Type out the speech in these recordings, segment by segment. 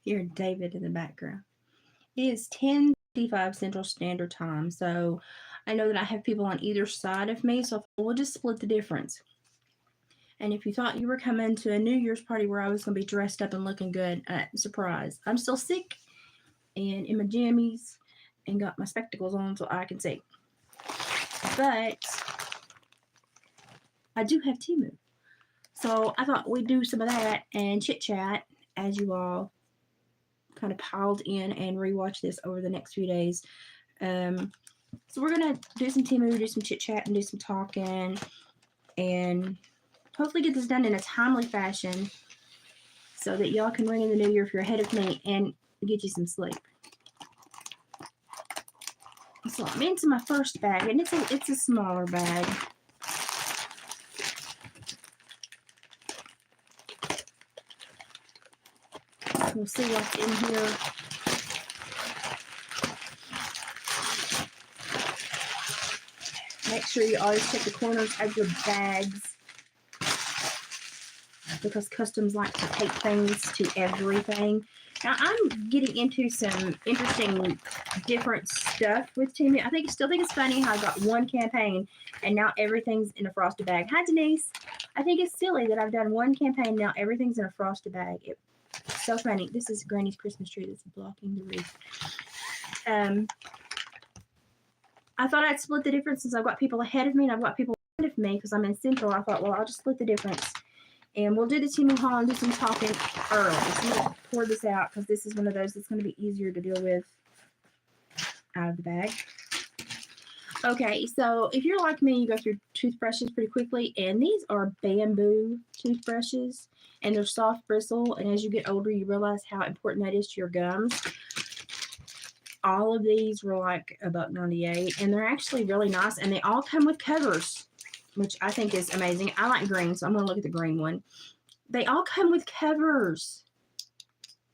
Hear David in the background. It is 10:55 Central Standard Time, so I know that I have people on either side of me, so we'll just split the difference. And if you thought you were coming to a New Year's party where I was going to be dressed up and looking good, surprise. I'm still sick and in my jammies and got my spectacles on so I can see. But I do have Temu. So I thought we'd do some of that and chit chat as you all kind of piled in and rewatch this over the next few days. So we're gonna do some Temu, do some chit chat, and do some talking, and hopefully get this done in a timely fashion so that y'all can ring in the new year if you're ahead of me and get you some sleep. So I'm into my first bag, and it's a smaller bag. We'll see what's in here. Make sure you always check the corners of your bags because customs like to take things to everything. Now I'm getting into some interesting different stuff with Temu. I still think it's funny how I got one campaign and now everything's in a frosted bag. Hi Denise. I think it's silly that I've done one campaign, now everything's in a frosted bag. It's so funny. This is Granny's Christmas tree that's blocking the roof. I thought I'd split the difference since I've got people ahead of me and I've got people ahead of me because I'm in Central. I thought, well, I'll just split the difference. And we'll do the Temu haul and do some talking early. So I'm going to pour this out because this is one of those that's going to be easier to deal with out of the bag. Okay, so if you're like me, you go through toothbrushes pretty quickly. And these are bamboo toothbrushes. And they're soft bristle. And as you get older, you realize how important that is to your gums. All of these were like $1.98. And they're actually really nice. And they all come with covers, which I think is amazing. I like green, so I'm going to look at the green one. They all come with covers.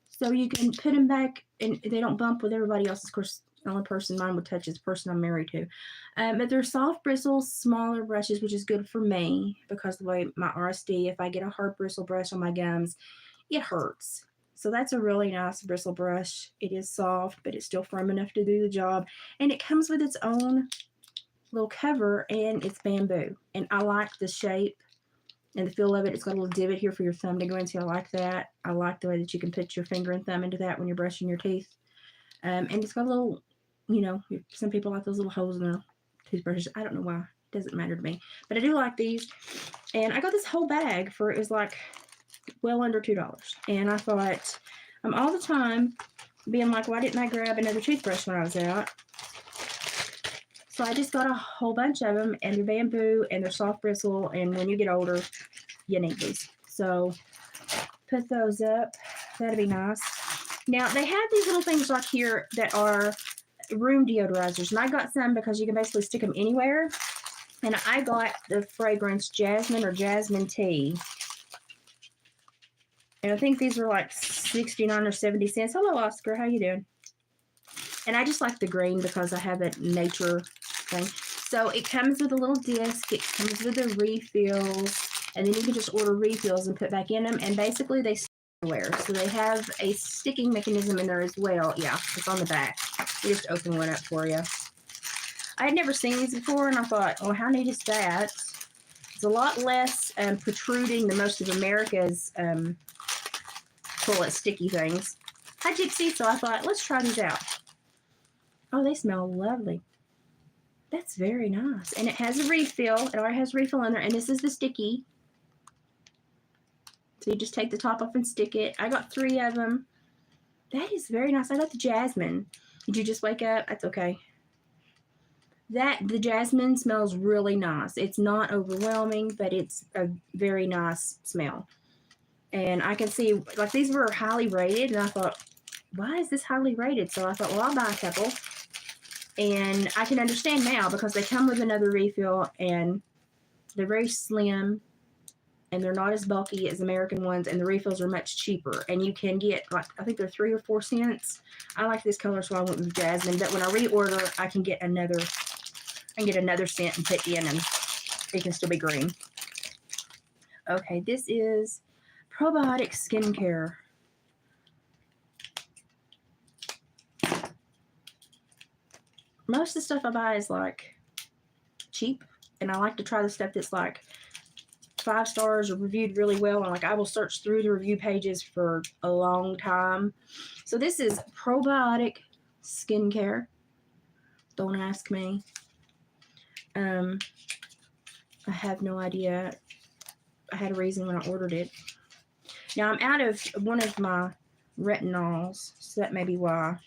So you can put them back, and they don't bump with everybody else. Of course, the only person mine would touch is the person I'm married to. But they're soft bristles, smaller brushes, which is good for me because the way my RSD, if I get a hard bristle brush on my gums, it hurts. So that's a really nice bristle brush. It is soft, but it's still firm enough to do the job. And it comes with its own little cover, and it's bamboo. And I like the shape and the feel of it. It's got a little divot here for your thumb to go into. I like that. I like the way that you can put your finger and thumb into that when you're brushing your teeth. And it's got a little, some people like those little holes in their toothbrushes. I don't know why. It doesn't matter to me. But I do like these. And I got this whole bag for, it was like well under $2. And I thought, I'm all the time being like, why didn't I grab another toothbrush when I was out? So I just got a whole bunch of them, and they're bamboo, and they're soft bristle, and when you get older, you need these. So put those up. That'd be nice. Now, they have these little things like here that are room deodorizers, and I got some because you can basically stick them anywhere. And I got the fragrance Jasmine or Jasmine Tea. And I think these were like 69 or 70 cents. Hello, Oscar. How you doing? And I just like the green because I have that nature thing. So it comes with a little disc. It comes with the refills. And then you can just order refills and put back in them. And basically they stick everywhere. So they have a sticking mechanism in there as well. Yeah, it's on the back. You just open one up for you. I had never seen these before, and I thought, oh, how neat is that? It's a lot less protruding than most of America's toilet sticky things. Hi, Gypsy. So I thought, let's try these out. Oh, they smell lovely. That's very nice. And it has a refill. It already has a refill in there. And this is the sticky. So you just take the top off and stick it. I got 3 of them. That is very nice. I got the jasmine. Did you just wake up? That's okay. The jasmine smells really nice. It's not overwhelming, but it's a very nice smell. And I can see, like, these were highly rated. And I thought, why is this highly rated? So I thought, well, I'll buy a couple. And I can understand now because they come with another refill, and they're very slim, and they're not as bulky as American ones, and the refills are much cheaper. And you can get, like, I think they're 3 or 4 cents. I like this color, so I went with jasmine. But when I reorder, I can get another scent and put in, and it can still be green. Okay, this is probiotic skincare. most of the stuff I buy is like cheap, and I like to try the stuff that's like 5 stars or reviewed really well, and like I will search through the review pages for a long time. So this is probiotic skincare. Don't ask me. I have no idea. I had a reason when I ordered it. Now I'm out of one of my retinols, so that may be why.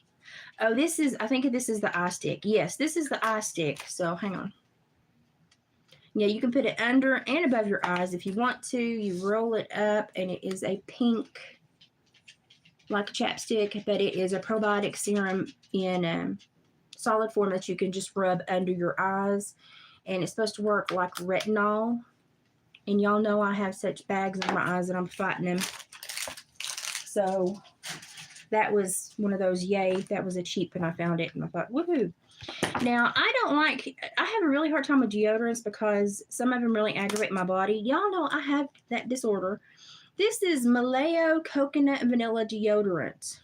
Oh, this is, I think this is the eye stick. Yes, this is the eye stick. So hang on. Yeah, you can put it under and above your eyes if you want to. You roll it up, and it is a pink, like a chapstick, but it is a probiotic serum in solid form that you can just rub under your eyes. And it's supposed to work like retinol. And y'all know I have such bags under my eyes that I'm fighting them. So that was one of those, yay, that was a cheap, and I found it, and I thought, woohoo. Now, I have a really hard time with deodorants because some of them really aggravate my body. Y'all know I have that disorder. This is Maleo Coconut and Vanilla Deodorant.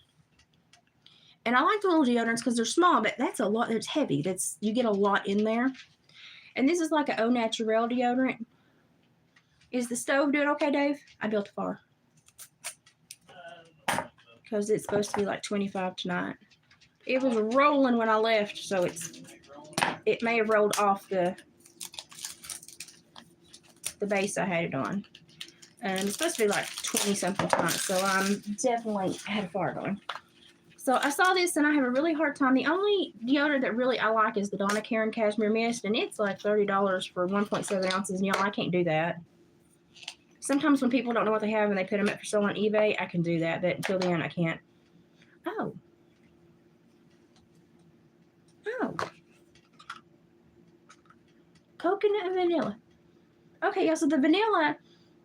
And I like the little deodorants because they're small, but that's a lot. It's heavy. You get a lot in there. And this is like an au naturel deodorant. Is the stove doing okay, Dave? I built a fire. Because it's supposed to be like 25 tonight. It was rolling when I left, so it may have rolled off the base I had it on. It's supposed to be like 20 something tonight, so I'm definitely had a fire going. So I saw this, and I have a really hard time. The only deodorant that really I like is the Donna Karan Cashmere Mist, and it's like $30 for 1.7 ounces, and y'all, I can't do that. Sometimes when people don't know what they have and they put them up for sale on eBay, I can do that, but until then, I can't. Oh. Coconut and vanilla. Okay, yeah, so the vanilla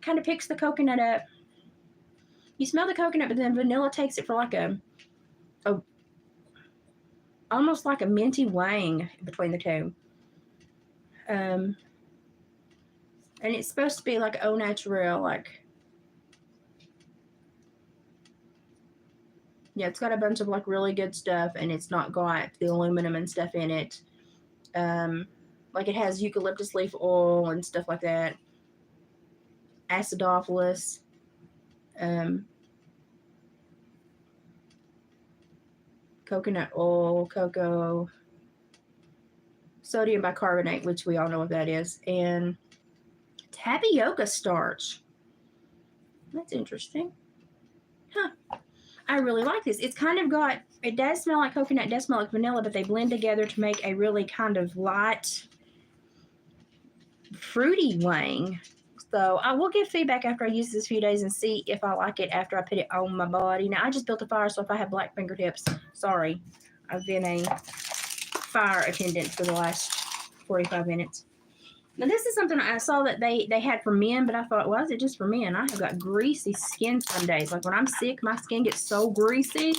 kind of picks the coconut up. You smell the coconut, but then vanilla takes it for like a almost like a minty wang between the two. And it's supposed to be like au naturel, like, yeah, it's got a bunch of like really good stuff, and it's not got the aluminum and stuff in it. Like it has eucalyptus leaf oil and stuff like that. Acidophilus. Coconut oil, cocoa, sodium bicarbonate, which we all know what that is, and tapioca starch. That's interesting. Huh. I really like this. It's kind of got, it does smell like coconut, it does smell like vanilla, but they blend together to make a really kind of light, fruity wang. So I will give feedback after I use this a few days and see if I like it after I put it on my body. Now, I just built a fire, so if I have black fingertips, sorry. I've been a fire attendant for the last 45 minutes. Now, this is something I saw that they had for men, but I thought, well, is it just for men? I have got greasy skin some days. Like when I'm sick, my skin gets so greasy.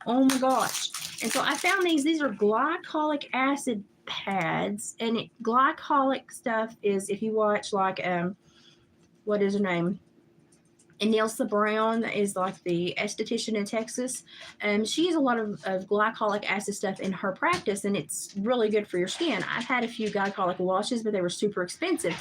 Oh my gosh. And so I found these. These are glycolic acid pads. And glycolic stuff is, if you watch like, what is her name? Anilsa Brown is like the esthetician in Texas. She uses a lot of glycolic acid stuff in her practice, and it's really good for your skin. I've had a few glycolic washes, but they were super expensive.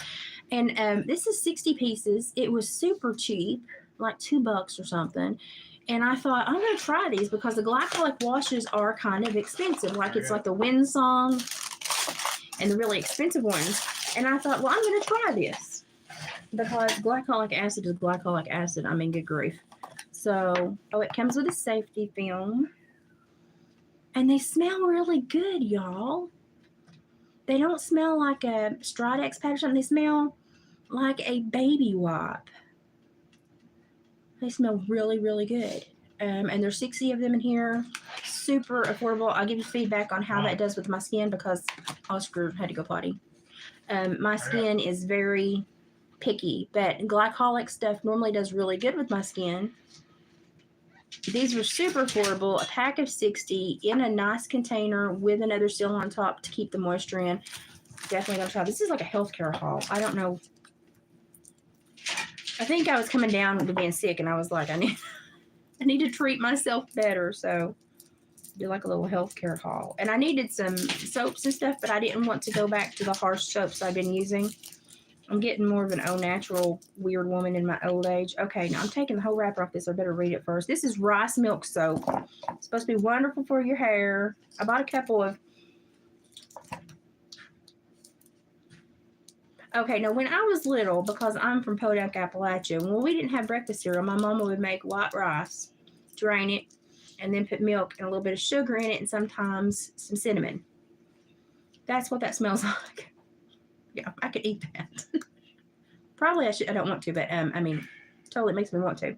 And this is 60 pieces. It was super cheap, like $2 or something. And I thought, I'm going to try these because the glycolic washes are kind of expensive. Like it's like the Windsong and the really expensive ones. And I thought, well, I'm going to try this. Because glycolic acid is glycolic acid. I mean, good grief. So, it comes with a safety film. And they smell really good, y'all. They don't smell like a Stridex pad or something. They smell like a baby wipe. They smell really, really good. And there's 60 of them in here. Super affordable. I'll give you feedback on how that does with my skin because Oscar had to go potty. My skin is very picky, but glycolic stuff normally does really good with my skin. These were super affordable, a pack of 60 in a nice container with another seal on top to keep the moisture in. Definitely gonna try. This is like a healthcare haul. I don't know. I think I was coming down with being sick, and I was like, I need to treat myself better. So do like a little healthcare haul. And I needed some soaps and stuff, but I didn't want to go back to the harsh soaps I've been using. I'm getting more of an au natural weird woman in my old age. Okay, now I'm taking the whole wrapper off this. I better read it first. This is rice milk soap. It's supposed to be wonderful for your hair. I bought a couple of... Okay, now when I was little, because I'm from Podunk, Appalachia, when we didn't have breakfast cereal, my mama would make white rice, drain it, and then put milk and a little bit of sugar in it and sometimes some cinnamon. That's what that smells like. Yeah, I could eat that. Probably I should. I don't want to, but I mean, totally makes me want to.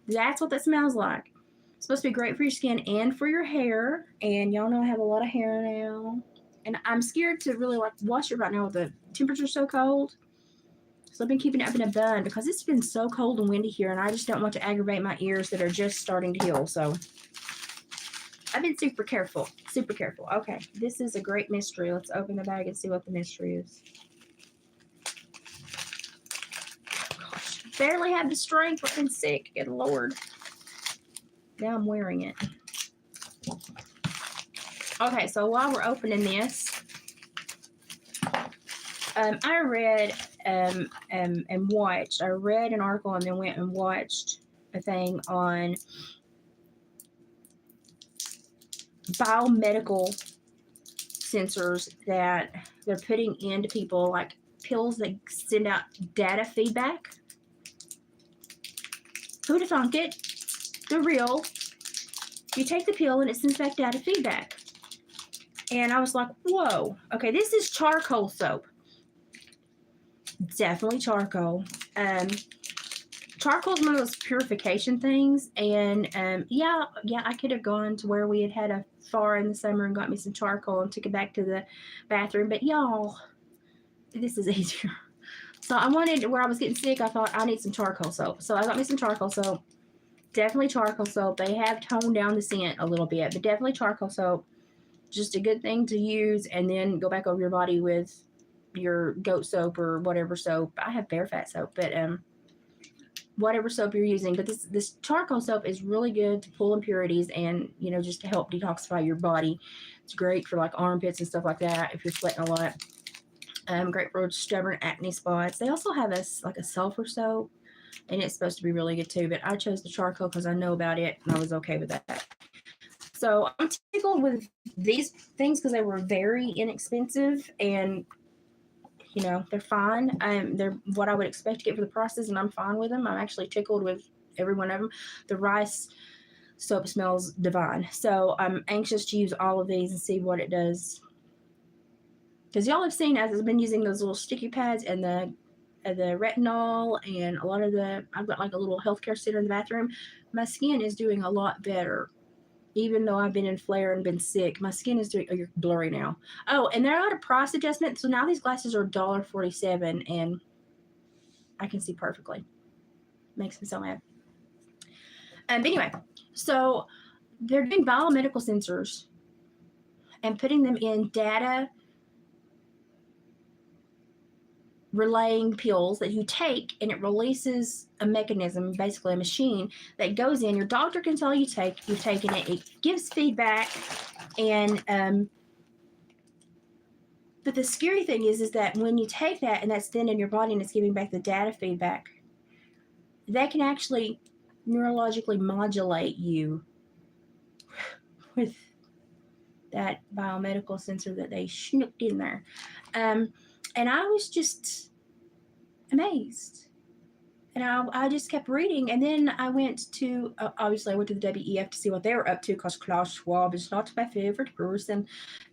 That's what that smells like. It's supposed to be great for your skin and for your hair. And y'all know I have a lot of hair now. And I'm scared to really like wash it right now with the temperature so cold. So I've been keeping it up in a bun because it's been so cold and windy here, and I just don't want to aggravate my ears that are just starting to heal. So I've been super careful. Super careful. Okay, this is a great mystery. Let's open the bag and see what the mystery is. Gosh, barely had the strength. I've been sick. Good Lord. Now I'm wearing it. Okay, so while we're opening this, I read and watched. I read an article and then went and watched a thing on biomedical sensors that they're putting into people, like pills that send out data feedback. Who'd have thunk it? They're real. You take the pill and it sends back data feedback. And I was like, whoa. Okay, this is charcoal soap. Definitely charcoal. Charcoal is one of those purification things. And yeah, I could have gone to where we had a far in the summer and got me some charcoal and took it back to the bathroom. But y'all, this is easier. So I wanted, where I was getting sick, I thought I need some charcoal soap. So I got me some charcoal soap. Definitely charcoal soap. They have toned down the scent a little bit, but definitely charcoal soap. Just a good thing to use, and then go back over your body with your goat soap or whatever soap. I have bear fat soap, but whatever soap you're using. But this charcoal soap is really good to pull impurities and, you know, just to help detoxify your body. It's great for like armpits and stuff like that if you're sweating a lot. Great for stubborn acne spots. They also have like a sulfur soap, and it's supposed to be really good too. But I chose the charcoal because I know about it and I was okay with that. So I'm tickled with these things because they were very inexpensive, and you know, they're fine. They're what I would expect to get for the prices, and I'm fine with them. I'm actually tickled with every one of them. The rice soap smells divine. So I'm anxious to use all of these and see what it does. Because y'all have seen, as I've been using those little sticky pads and the retinol and a lot of I've got like a little healthcare center in the bathroom. My skin is doing a lot better. Even though I've been in flare and been sick, my skin is doing, you're blurry now. Oh, and they're out of price adjustment. So now these glasses are $1.47 and I can see perfectly. Makes me so mad. But anyway, so they're doing biomedical sensors and putting them in data relaying pills that you take, and it releases a mechanism, basically a machine that goes in. Your doctor can tell you've taken it. It gives feedback, and but the scary thing is that when you take that and that's then in your body and it's giving back the data feedback, that can actually neurologically modulate you with that biomedical sensor that they snooked in there. And I was just amazed. And I just kept reading. And then I went to, obviously, I went to the WEF to see what they were up to because Klaus Schwab is not my favorite person.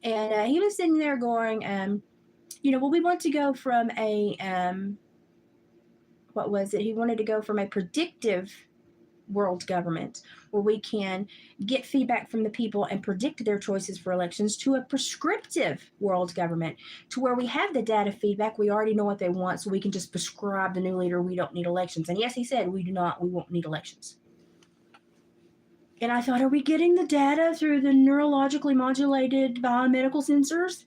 And he was sitting there going, well, we want to go from a, what was it? He wanted to go from a predictive world government where we can get feedback from the people and predict their choices for elections to a prescriptive world government to where we have the data feedback. We already know what they want, so we can just prescribe the new leader. We don't need elections. And yes, he said we won't need elections. And I thought, are we getting the data through the neurologically modulated biomedical sensors?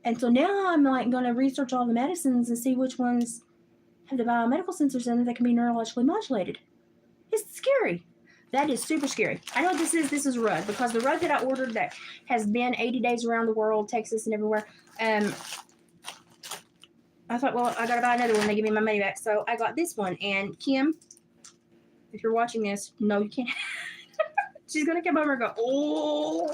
And so now I'm like going to research all the medicines and see which ones have the biomedical sensors in it that can be neurologically modulated. It's scary. That is super scary. I know what this is. This is a rug because the rug that I ordered that has been 80 days around the world, Texas and everywhere. I thought, well, I gotta buy another one. They give me my money back, so I got this one. And Kim, if you're watching this, no, you can't. She's gonna come over and go, oh.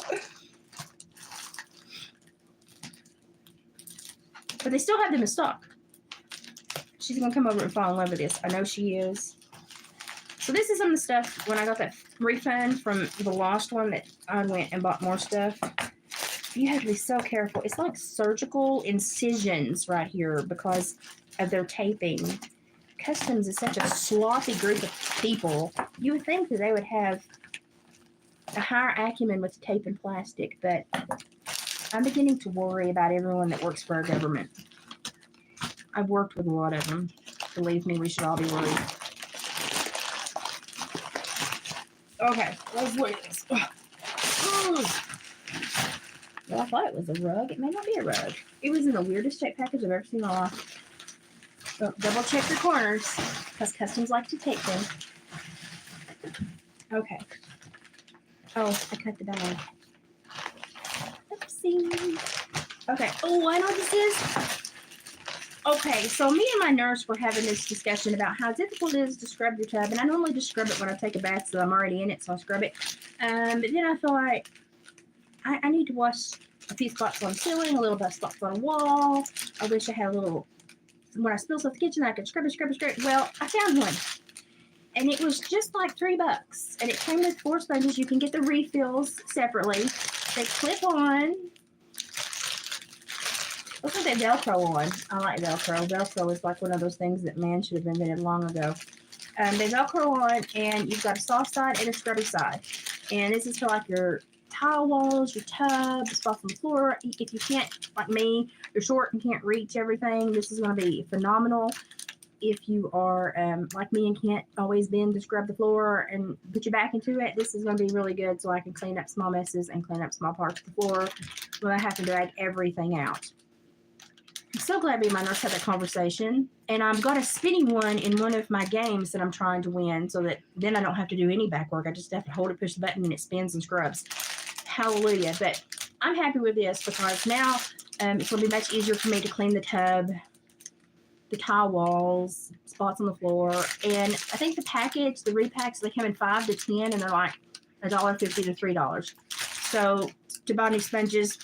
But they still have them in stock. She's gonna come over and fall in love with this. I know she is. So this is some of the stuff when I got that refund from the lost one that I went and bought more stuff. You have to be so careful. It's like surgical incisions right here because of their taping. Customs is such a sloppy group of people. You would think that they would have a higher acumen with tape and plastic, but I'm beginning to worry about everyone that works for our government. I've worked with a lot of them. Believe me, we should all be worried. Okay, let's look at this. Well, I thought it was a rug. It may not be a rug. It was in the weirdest shaped package I've ever seen in my life. So double check your corners because customs like to take them. Okay. Oh, I cut the bag. Oopsie. Okay. Oh, I know what this is. Okay, so me and my nurse were having this discussion about how difficult it is to scrub your tub. And I normally just scrub it when I take a bath, so I'm already in it, so I scrub it. But then I feel like I need to wash a few spots on the ceiling, a little bit of spots on the wall. I wish I had a little, when I spill stuff in the kitchen, I could scrub it. Well, I found one. And it was just like $3. And it came with 4 sponges. You can get the refills separately. They clip on. Look at that Velcro on. I like Velcro. Velcro is like one of those things that man should have invented long ago. They Velcro on, and you've got a soft side and a scrubby side. And this is for like your tile walls, your tub, the spots on the floor. If you can't, like me, you're short and can't reach everything, this is going to be phenomenal. If you are like me and can't always bend to scrub the floor and put your back into it, this is going to be really good so I can clean up small messes and clean up small parts of the floor without having to drag everything out. I'm so glad me and my nurse had that conversation. And I've got a spinning one in one of my games that I'm trying to win so that then I don't have to do any back work. I just have to hold it, push the button, and it spins and scrubs. Hallelujah. But I'm happy with this because now it's going to be much easier for me to clean the tub, the tile walls, spots on the floor. And I think the package, the repacks, they come in 5 to 10 and they're like $1.50 to $3. So to buy new sponges,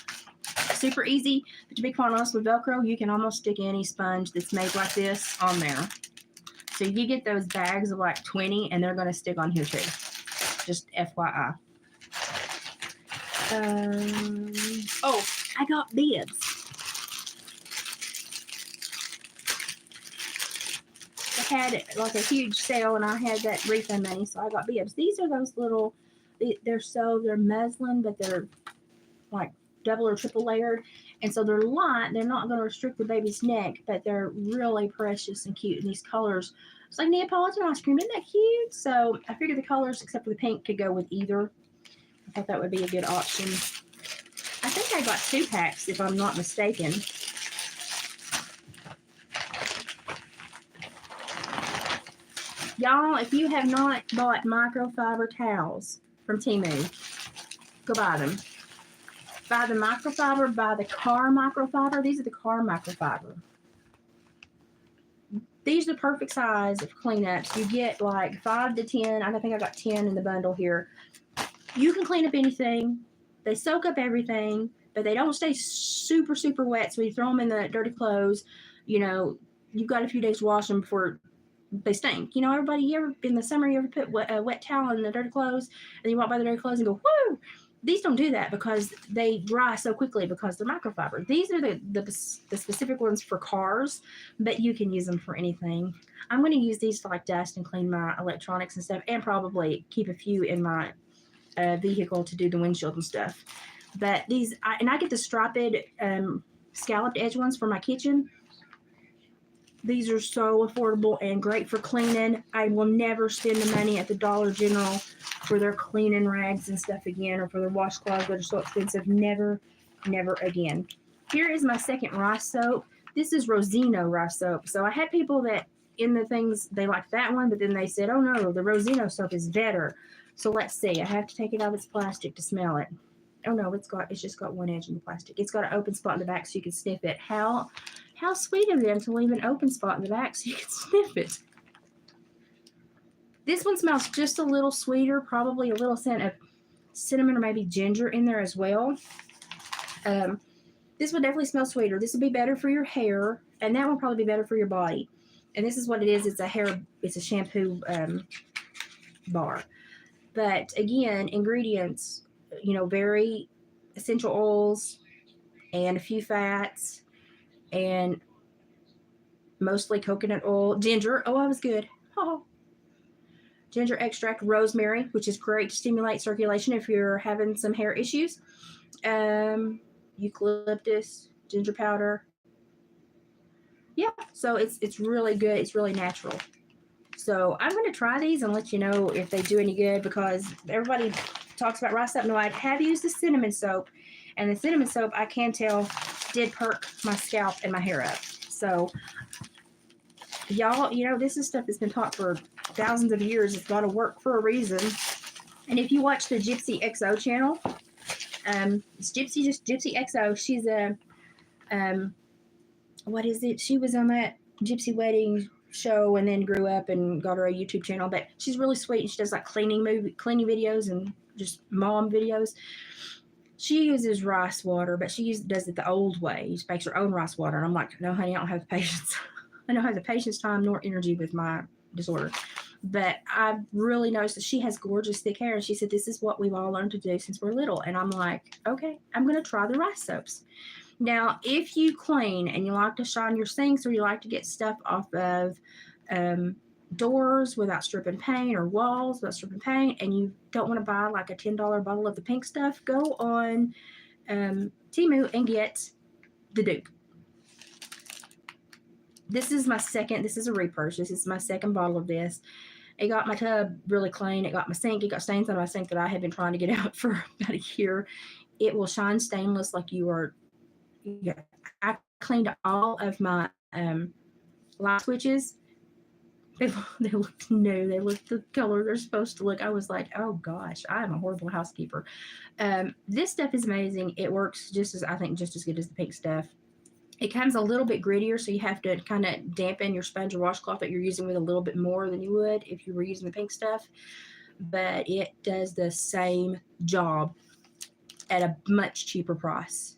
super easy. But to be quite honest, with Velcro, you can almost stick any sponge that's made like this on there. So you get those bags of like 20 and they're going to stick on here too. Just FYI. Oh, I got bibs. I had like a huge sale and I had that refund money, so I got bibs. These are those little, they're muslin, but they're like double or triple layered. And so they're light. They're not going to restrict the baby's neck, but they're really precious and cute. And these colors, it's like Neapolitan ice cream. Isn't that cute? So I figured the colors, except for the pink, could go with either. I thought that would be a good option. I think I got 2 packs, if I'm not mistaken. Y'all, if you have not bought microfiber towels from Temu, go buy them. Buy the microfiber, buy the car microfiber. These are the car microfiber. These are the perfect size of cleanups. You get like 5 to 10. I think I got 10 in the bundle here. You can clean up anything. They soak up everything, but they don't stay super, super wet. So you throw them in the dirty clothes. You know, you've got a few days to wash them before they stink. You know, everybody, you ever, in the summer, you ever put a wet towel in the dirty clothes and you walk by the dirty clothes and go, whoo! These don't do that because they dry so quickly because they're microfiber. These are the specific ones for cars, but you can use them for anything. I'm going to use these to like dust and clean my electronics and stuff, and probably keep a few in my vehicle to do the windshield and stuff. But these, I get the striped scalloped edge ones for my kitchen. These are so affordable and great for cleaning. I will never spend the money at the Dollar General for their cleaning rags and stuff again, or for their washcloths that are so expensive. Never, never again. Here is my second rice soap. This is Rosino rice soap. So I had people that in the things, they liked that one, but then they said, oh no, the Rosino soap is better. So let's see. I have to take it out of its plastic to smell it. Oh no, it's just got one edge in the plastic. It's got an open spot in the back so you can sniff it. How sweet of them to leave an open spot in the back so you can sniff it. This one smells just a little sweeter, probably a little scent of cinnamon or maybe ginger in there as well. This would definitely smell sweeter. This would be better for your hair, and that one probably be better for your body. And this is what it is. It's a shampoo bar. But again, ingredients, you know, very essential oils and a few fats and mostly coconut oil, ginger. Oh, I was good. Oh. Ginger extract, rosemary, which is great to stimulate circulation if you're having some hair issues. Eucalyptus, ginger powder. Yeah, so it's really good. It's really natural. So I'm going to try these and let you know if they do any good, because everybody talks about rice soap. No, I have used the cinnamon soap, and the cinnamon soap, I can tell, did perk my scalp and my hair up. So y'all, you know, this is stuff that's been taught for thousands of years. It's got to work for a reason. And if you watch the Gypsy XO channel, it's Gypsy XO. She's a, what is it? She was on that Gypsy wedding show and then grew up and got her a YouTube channel. But she's really sweet, and she does like cleaning videos and just mom videos. She uses rice water, but she does it the old way. She makes her own rice water. And I'm like, no, honey, I don't have the patience. I don't have the patience, time, nor energy with my disorder. But I've really noticed that she has gorgeous thick hair. And she said, this is what we've all learned to do since we're little. And I'm like, okay, I'm going to try the rice soaps. Now, if you clean and you like to shine your sinks, or you like to get stuff off of doors without stripping paint, or walls without stripping paint, and you don't want to buy like a $10 bottle of the pink stuff, go on Temu and get the dupe. This is a repurchase. This is my second bottle of this. It got my tub really clean. It got my sink. It got stains on my sink that I had been trying to get out for about a year. It will shine stainless like you are. Yeah. I cleaned all of my light switches. They look new. They look the color they're supposed to look. I was like, oh gosh, I am a horrible housekeeper. This stuff is amazing. It works just as good as the pink stuff. It comes a little bit grittier, so you have to kind of dampen your sponge or washcloth that you're using with a little bit more than you would if you were using the pink stuff. But it does the same job at a much cheaper price.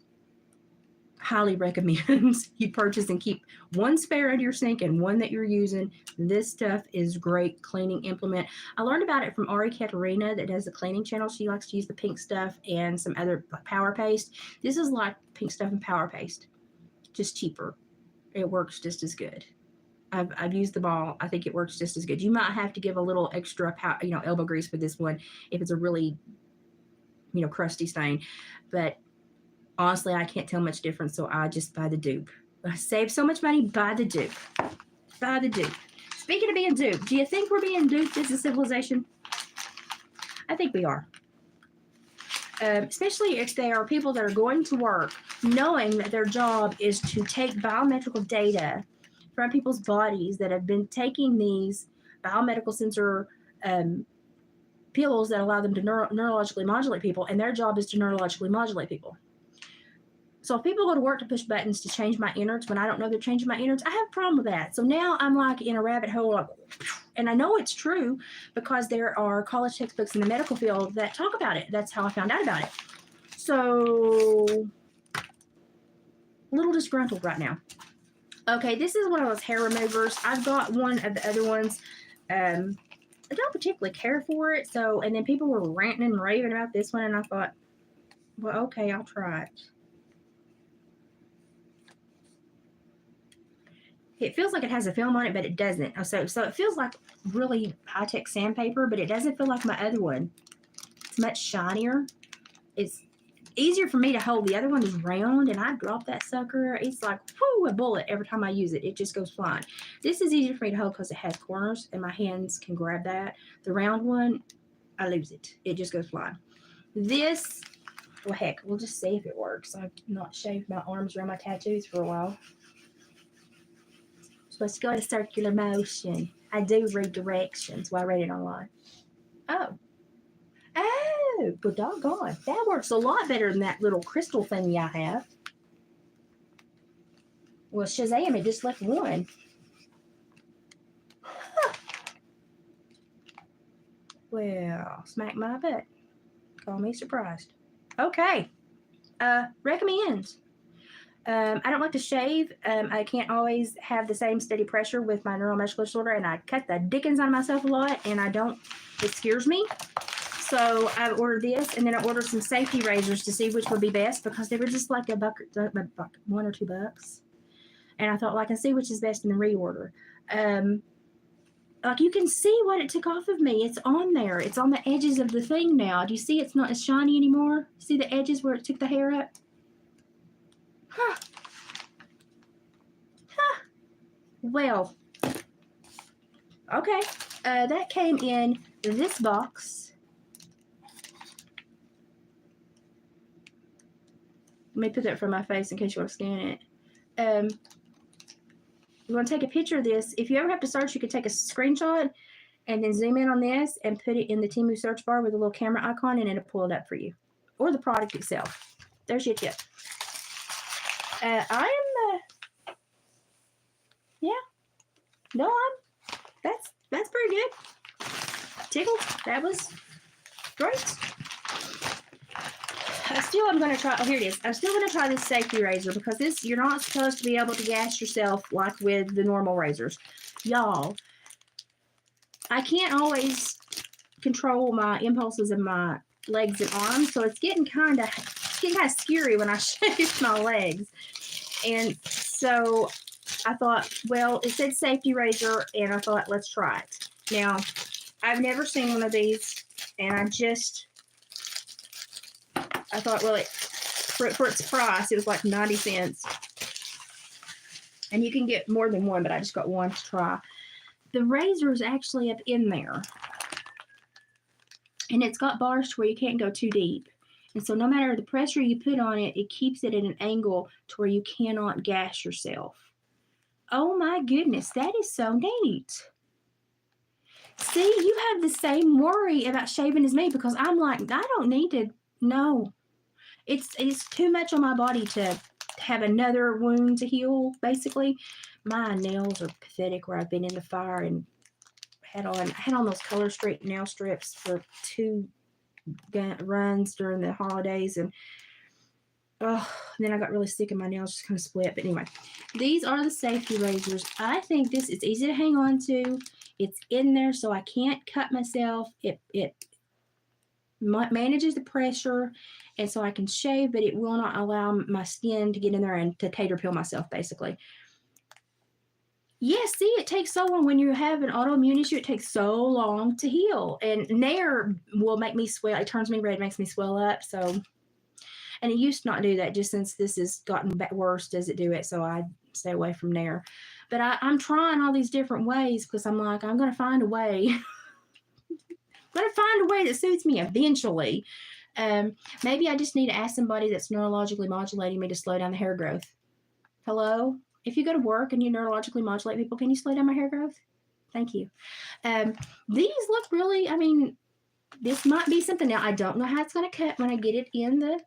Highly recommend you purchase and keep one spare under your sink and one that you're using. This stuff is great cleaning implement. I learned about it from Ari Katerina that does the cleaning channel. She likes to use the pink stuff and some other power paste. This is like pink stuff and power paste, just cheaper. It works just as good. I've used them all. I think it works just as good. You might have to give a little extra elbow grease for this one if it's a really crusty stain, but honestly, I can't tell much difference, so I just buy the dupe. I save so much money, buy the dupe. Buy the dupe. Speaking of being duped, do you think we're being duped as a civilization? I think we are. Especially if they are people that are going to work knowing that their job is to take biometrical data from people's bodies that have been taking these biomedical sensor pills that allow them to neurologically modulate people, and their job is to neurologically modulate people. So if people go to work to push buttons to change my innards when I don't know they're changing my innards, I have a problem with that. So now I'm like in a rabbit hole, and I know it's true because there are college textbooks in the medical field that talk about it. That's how I found out about it. So a little disgruntled right now. Okay, this is one of those hair removers. I've got one of the other ones. I don't particularly care for it. And then people were ranting and raving about this one, and I thought, well, okay, I'll try it. It feels like it has a film on it, but it doesn't. So it feels like really high-tech sandpaper, but it doesn't feel like my other one. It's much shinier. It's easier for me to hold. The other one is round, and I drop that sucker. It's like, whoo, a bullet every time I use it. It just goes flying. This is easier for me to hold because it has corners, and my hands can grab that. The round one, I lose it. It just goes flying. This, well, heck, we'll just see if it works. I've not shaved my arms around my tattoos for a while. Supposed to go in a circular motion. I do read directions while I read it online. Oh. Oh, well, doggone. That works a lot better than that little crystal thingy I have. Well, Shazam, it just left one. Huh. Well, smack my butt. Call me surprised. Okay. Recommend. I don't like to shave. I can't always have the same steady pressure with my neuromuscular disorder, and I cut the dickens out of myself a lot, and it scares me. So I ordered this, and then I ordered some safety razors to see which would be best because they were just like $1 or $2. And I thought, well, I can see which is best in the reorder. Like you can see what it took off of me. It's on there. It's on the edges of the thing now. Do you see it's not as shiny anymore? See the edges where it took the hair up? Huh. Huh. Well, okay. That came in this box. Let me put that from my face in case you want to scan it. You want to take a picture of this. If you ever have to search, you could take a screenshot and then zoom in on this and put it in the Temu search bar with a little camera icon, and it'll pull it up for you. Or the product itself. There's your tip. That's pretty good. Tickled. That was great. I'm going to try, here it is. I'm still going to try this safety razor because you're not supposed to be able to gash yourself like with the normal razors. Y'all, I can't always control my impulses in my legs and arms, so it's getting kind of scary when I shave my legs. And so I thought, well, it said safety razor, and I thought, let's try it. Now, I've never seen one of these, and I thought, well, for its price, it was like 90 cents. And you can get more than one, but I just got one to try. The razor is actually up in there. And it's got bars to where you can't go too deep. And so no matter the pressure you put on it, it keeps it at an angle to where you cannot gash yourself. Oh my goodness, that is so neat. See, you have the same worry about shaving as me because I'm like, I don't need to, no. It's too much on my body to have another wound to heal, basically. My nails are pathetic where I've been in the fire and had on those Color Street nail strips for 2 runs during the holidays, and then I got really sick and my nails just kind of split. But anyway, these are the safety razors. I think this is easy to hang on to. It's in there so I can't cut myself. It manages the pressure, and so I can shave, but it will not allow my skin to get in there and to tater peel myself, basically. Yes, see, it takes so long when you have an autoimmune issue. It takes so long to heal, and Nair will make me swell. It turns me red, makes me swell up. So, and it used to not do that. Just since this has gotten worse, does it do it? So I stay away from Nair. But I'm trying all these different ways because I'm like, I'm gonna find a way. I'm going to find a way that suits me eventually. Maybe I just need to ask somebody that's neurologically modulating me to slow down the hair growth. Hello? If you go to work and you neurologically modulate people, can you slow down my hair growth? Thank you. These look really, I mean, this might be something. Now, I don't know how it's going to cut when I get it in the...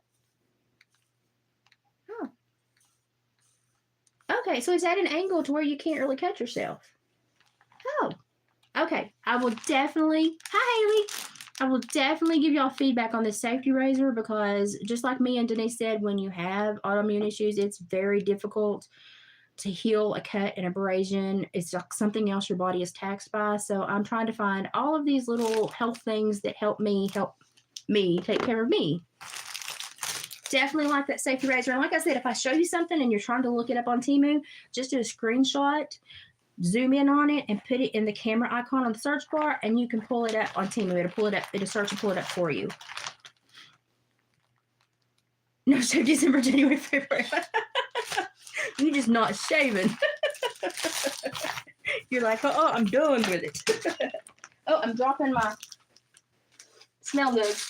Oh. Okay, so it's at an angle to where you can't really cut yourself. Oh. Okay, I will definitely, hi Haley, I will definitely give y'all feedback on this safety razor because just like me and Denise said, when you have autoimmune issues, it's very difficult to heal a cut and abrasion. It's like something else your body is taxed by. So I'm trying to find all of these little health things that help me take care of me. Definitely like that safety razor. And like I said, if I show you something and you're trying to look it up on Temu, just do a screenshot, zoom in on it, and put it in the camera icon on the search bar, and you can pull it up on Temu. It'll pull it up. It'll search and pull it up for you. No shave December, January, February. You're just not shaving. You're like, oh, I'm done with it. Oh, I'm dropping my smell goods.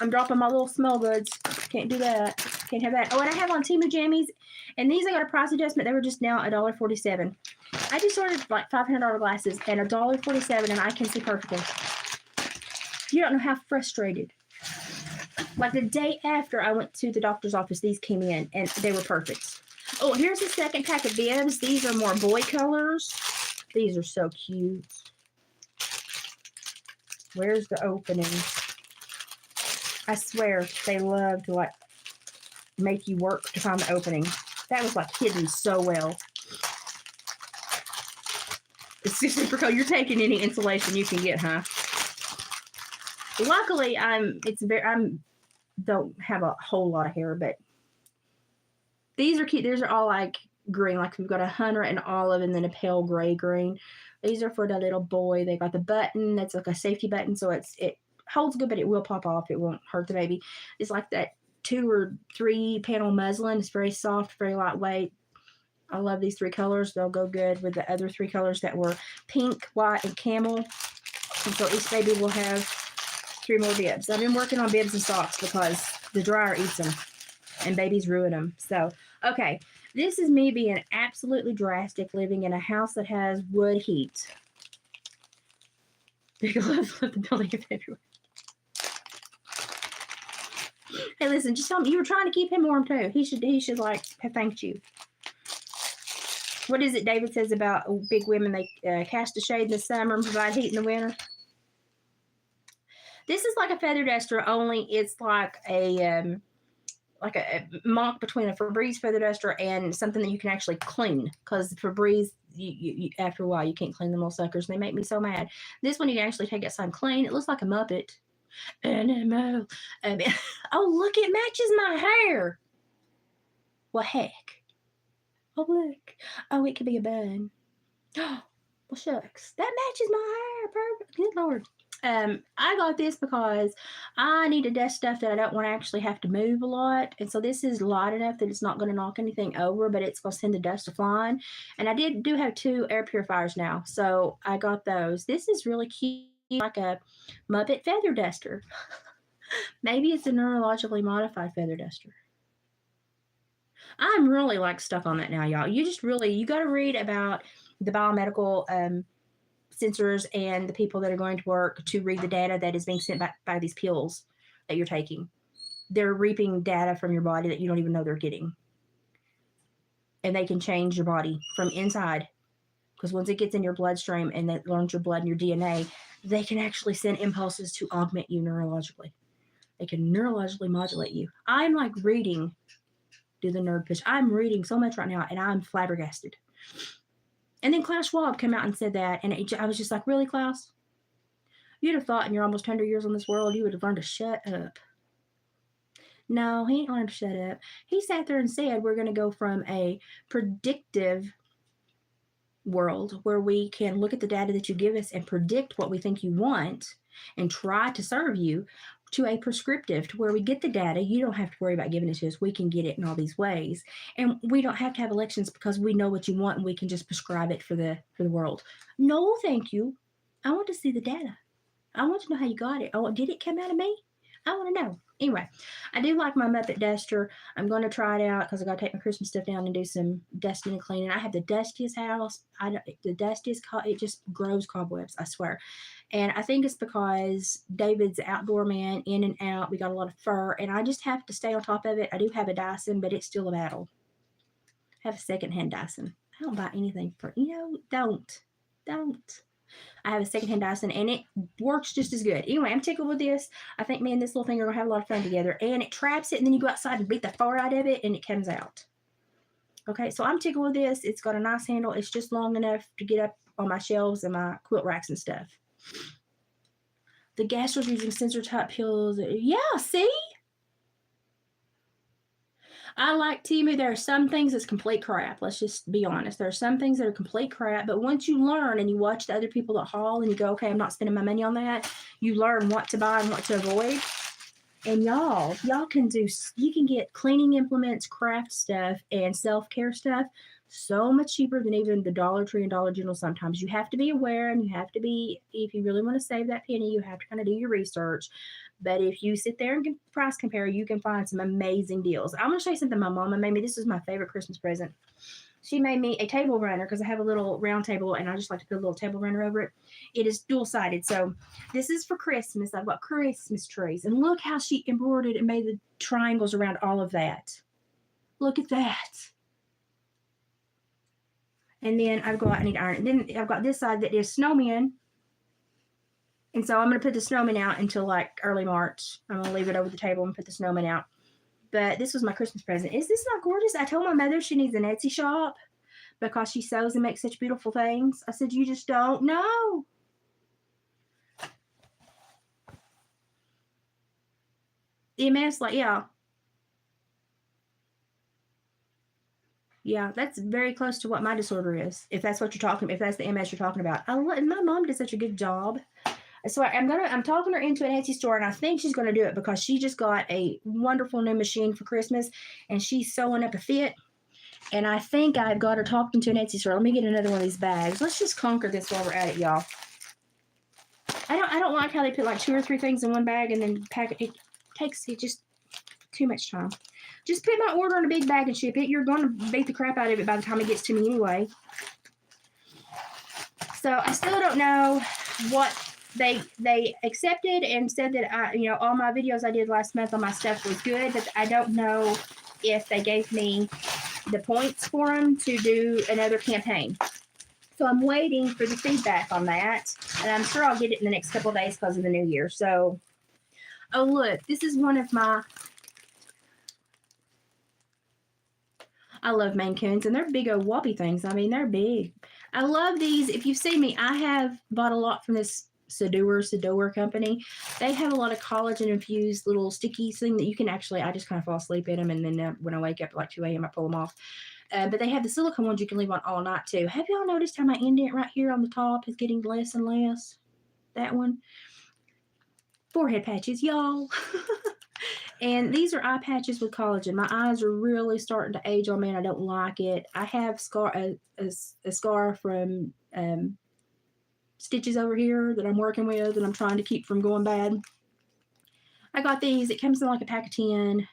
I'm dropping my little smell goods. Can't do that. Can't have that. Oh, and I have on Temu jammies. And these I got a price adjustment. They were just now $1.47. I just ordered like $500 glasses and $1.47, and I can see perfectly. You don't know how frustrated. Like the day after I went to the doctor's office, these came in and they were perfect. Oh, here's the second pack of bibs. These are more boy colors. These are so cute. Where's the opening? I swear they love to like make you work to find the opening. That was like hidden so well. It's super cool. You're taking any insulation you can get, huh? Luckily, I'm don't have a whole lot of hair, but these are cute. These are all like green, like we've got a hunter and olive and then a pale gray green. These are for the little boy. They got the button. That's like a safety button, so it holds good, but it will pop off. It won't hurt the baby. It's like that 2 or 3 panel muslin. It's very soft, very lightweight. I love these 3 colors. They'll go good with the other 3 colors that were pink, white, and camel. And so each baby will have 3 more bibs. I've been working on bibs and socks because the dryer eats them and babies ruin them. So, okay. This is me being absolutely drastic, living in a house that has wood heat. Big love the building of everywhere. Hey, listen, just tell me, you were trying to keep him warm too. He should like have thanked you. What is it David says about big women? They cast a shade in the summer and provide heat in the winter. This is like a feather duster, only it's like a mock between a Febreze feather duster and something that you can actually clean. Because Febreze, you after a while, you can't clean them little suckers. And they make me so mad. This one, you can actually take outside and clean. It looks like a Muppet. Animal. Oh, look, it matches my hair. Well, heck. Oh, look. Oh, it could be a bun. Oh, well, shucks. That matches my hair. Perfect. Good Lord. I got this because I need to dust stuff that I don't want to actually have to move a lot. And so this is light enough that it's not going to knock anything over, but it's going to send the dust flying. And I do have 2 air purifiers now. So I got those. This is really cute, like a Muppet feather duster. Maybe it's a neurologically modified feather duster. I'm really like stuck on that now, y'all. You got to read about the biomedical sensors and the people that are going to work to read the data that is being sent back by these pills that you're taking. They're reaping data from your body that you don't even know they're getting. And they can change your body from inside. Because once it gets in your bloodstream and it learns your blood and your DNA, they can actually send impulses to augment you neurologically. They can neurologically modulate you. I'm like reading, do the nerd pitch. I'm reading so much right now and I'm flabbergasted. And then Klaus Schwab came out and said that, and I was just like, really, Klaus? You'd have thought in your almost 100 years on this world, you would have learned to shut up. No, he ain't learned to shut up. He sat there and said we're going to go from a predictive world where we can look at the data that you give us and predict what we think you want and try to serve you, to a prescriptive, to where we get the data. You don't have to worry about giving it to us. We can get it in all these ways. And we don't have to have elections because we know what you want and we can just prescribe it for the world. No, thank you. I want to see the data. I want to know how you got it. Oh, did it come out of me? I want to know. Anyway, I do like my Muppet duster. I'm going to try it out because I got to take my Christmas stuff down and do some dusting and cleaning. I have the dustiest house. It just grows cobwebs, I swear. And I think it's because David's an outdoor man, in and out. We got a lot of fur, and I just have to stay on top of it. I do have a Dyson, but it's still a battle. I have a secondhand Dyson. I don't buy anything for, don't. I have a secondhand Dyson, and it works just as good. Anyway, I'm tickled with this. I think me and this little thing are going to have a lot of fun together. And it traps it, and then you go outside and beat the far out of it, and it comes out. Okay, so I'm tickled with this. It's got a nice handle. It's just long enough to get up on my shelves and my quilt racks and stuff. The Gastro's using sensor type pills. Yeah, see? I like Temu. There are some things that's complete crap. Let's just be honest. There are some things that are complete crap, but once you learn and you watch the other people that haul and you go, okay, I'm not spending my money on that, you learn what to buy and what to avoid. And y'all can get cleaning implements, craft stuff, and self-care stuff so much cheaper than even the Dollar Tree and Dollar General sometimes. You have to be aware, and you have to be, if you really want to save that penny, you have to kind of do your research. But if you sit there and can price compare, you can find some amazing deals. I'm going to show you something my mama made me. This is my favorite Christmas present. She made me a table runner because I have a little round table and I just like to put a little table runner over it. It is dual-sided. So this is for Christmas. I've got Christmas trees. And look how she embroidered and made the triangles around all of that. Look at that. And then I've got, I need iron. And then I've got this side that is snowmen. And so I'm going to put the snowman out until like early March. I'm going to leave it over the table and put the snowman out. But this was my Christmas present. Is this not gorgeous? I told my mother she needs an Etsy shop because she sews and makes such beautiful things. I said, you just don't know. EMS, like, yeah. Yeah, that's very close to what my disorder is. If that's what you're talking about, if that's the MS you're talking about. My mom did such a good job. So I'm talking her into an Etsy store, and I think she's gonna do it because she just got a wonderful new machine for Christmas, and she's sewing up a fit. And I think I've got her talked into an Etsy store. Let me get another one of these bags. Let's just conquer this while we're at it, y'all. I don't like how they put like 2 or 3 things in one bag and then pack it. It takes just too much time. Just put my order in a big bag and ship it. You're going to beat the crap out of it by the time it gets to me anyway. So I still don't know what they accepted and said that all my videos I did last month on my stuff was good, but I don't know if they gave me the points for them to do another campaign. So I'm waiting for the feedback on that, and I'm sure I'll get it in the next couple of days because of the new year. So, oh look, this is one of my, I love Maine Coons, and they're big old whoppy things. I mean, they're big. I love these. If you've seen me, I have bought a lot from this Sedoer company. They have a lot of collagen infused little stickies thing that you can actually, I just kind of fall asleep in them, and then when I wake up at like 2 a.m. I pull them off. But they have the silicone ones you can leave on all night too. Have y'all noticed how my indent right here on the top is getting less and less? That one. Forehead patches, y'all. And these are eye patches with collagen. My eyes are really starting to age on me, and I don't like it. I have a scar from stitches over here that I'm working with, and I'm trying to keep from going bad. I got these. It comes in like a pack of 10.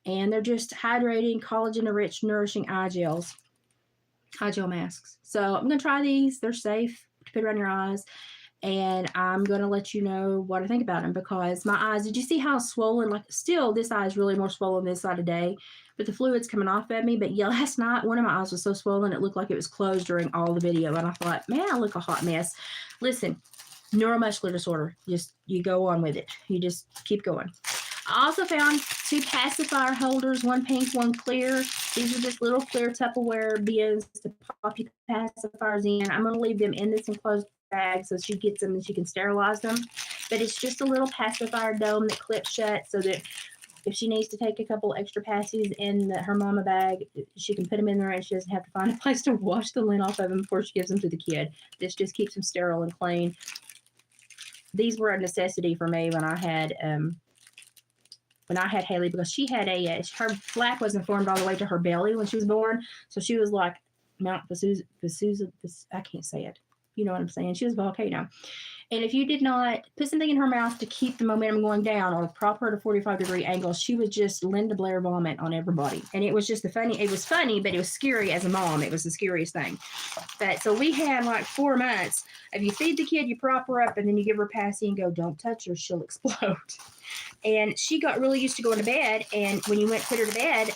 And they're just hydrating, collagen-rich, nourishing eye gel masks. So I'm going to try these. They're safe to put around your eyes. And I'm going to let you know what I think about them because my eyes, did you see how swollen? Like, still, this eye is really more swollen this side today. But the fluid's coming off at me. But yeah, last night, one of my eyes was so swollen, it looked like it was closed during all the video. And I thought, man, I look a hot mess. Listen, neuromuscular disorder. You go on with it. You just keep going. I also found 2 pacifier holders, one pink, one clear. These are just little clear Tupperware bins to pop your pacifiers in. I'm going to leave them in this enclosed bag so she gets them and she can sterilize them. But it's just a little pacifier dome that clips shut so that if she needs to take a couple extra passies in her mama bag, she can put them in there and she doesn't have to find a place to wash the lint off of them before she gives them to the kid. This just keeps them sterile and clean. These were a necessity for me when I had Haley, because she had her flap wasn't formed all the way to her belly when she was born. So she was like Mount Vesuvius, I can't say it. You know what I'm saying? She was a volcano. And if you did not put something in her mouth to keep the momentum going down or prop her to 45-degree angles, she would just Linda Blair vomit on everybody. And it was just it was funny, but it was scary as a mom. It was the scariest thing. But so we had like 4 months of you feed the kid, you prop her up, and then you give her a passy and go, don't touch her, she'll explode. And she got really used to going to bed. And when you went to put her to bed,